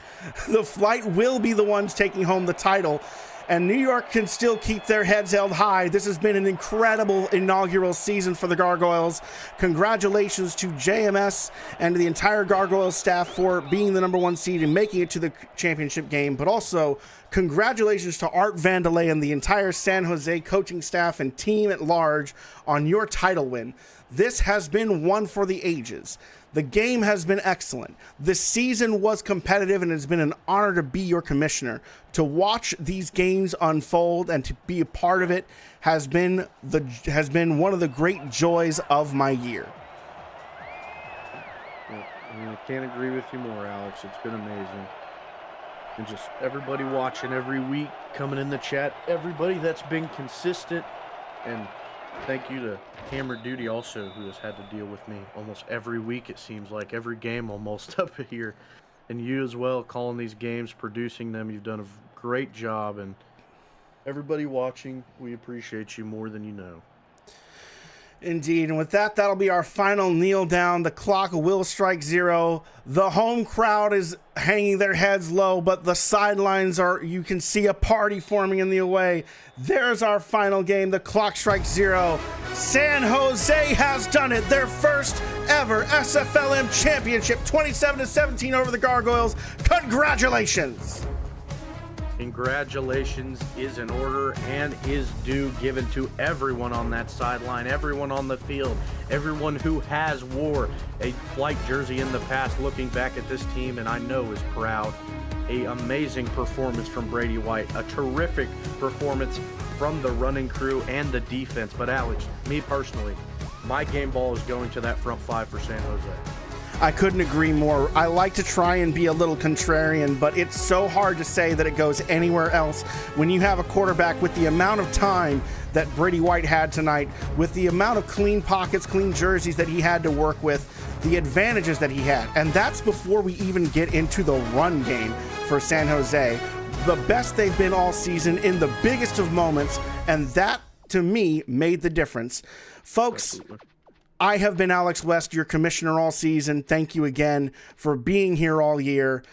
The Flight will be the ones taking home the title, and New York can still keep their heads held high. This has been an incredible inaugural season for the Gargoyles. Congratulations to JMS and to the entire Gargoyles staff for being the #1 seed and making it to the championship game, but also congratulations to Art Vandelay and the entire San Jose coaching staff and team at large on your title win. This has been one for the ages. The game has been excellent. The season was competitive, and it's been an honor to be your commissioner. To watch these games unfold and to be a part of it has been one of the great joys of my year. I can't agree with you more, Alex. It's been amazing. And just everybody watching every week, coming in the chat, everybody that's been consistent, and thank you to Hammer Duty also, who has had to deal with me almost every week, it seems like, every game almost up here. And you as well, calling these games, producing them. You've done a great job, and everybody watching, we appreciate you more than you know. Indeed, and with that, that'll be our final kneel down. The clock will strike 0. The home crowd is hanging their heads low, but the sidelines you can see a party forming in the away. There's our final game. The clock strikes 0. San Jose has done it. Their first ever SFLm championship, 27-17 over the Gargoyles. Congratulations. Congratulations is in order and is due given to everyone on that sideline, everyone on the field, everyone who has wore a Flight jersey in the past, looking back at this team, and I know is proud. An amazing performance from Brady White, a terrific performance from the running crew and the defense. But Alex, me personally, my game ball is going to that front 5 for San Jose. I couldn't agree more. I like to try and be a little contrarian, but it's so hard to say that it goes anywhere else when you have a quarterback with the amount of time that Brady White had tonight, with the amount of clean pockets, clean jerseys that he had to work with, the advantages that he had. And that's before we even get into the run game for San Jose. The best they've been all season in the biggest of moments, and that, to me, made the difference. Folks, absolutely. I have been Alex West, your commissioner all season. Thank you again for being here all year.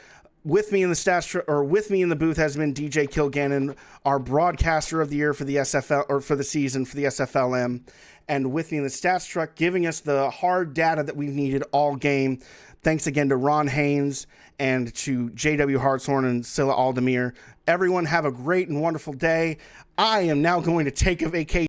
With me in the booth has been DJ Kilgannon, our broadcaster of the year for the SFL, or for the season for the SFLm, and with me in the stats truck, giving us the hard data that we've needed all game. Thanks again to Ron Haynes and to JW Hartshorn and Scylla Aldemir. Everyone have a great and wonderful day. I am now going to take a vacation.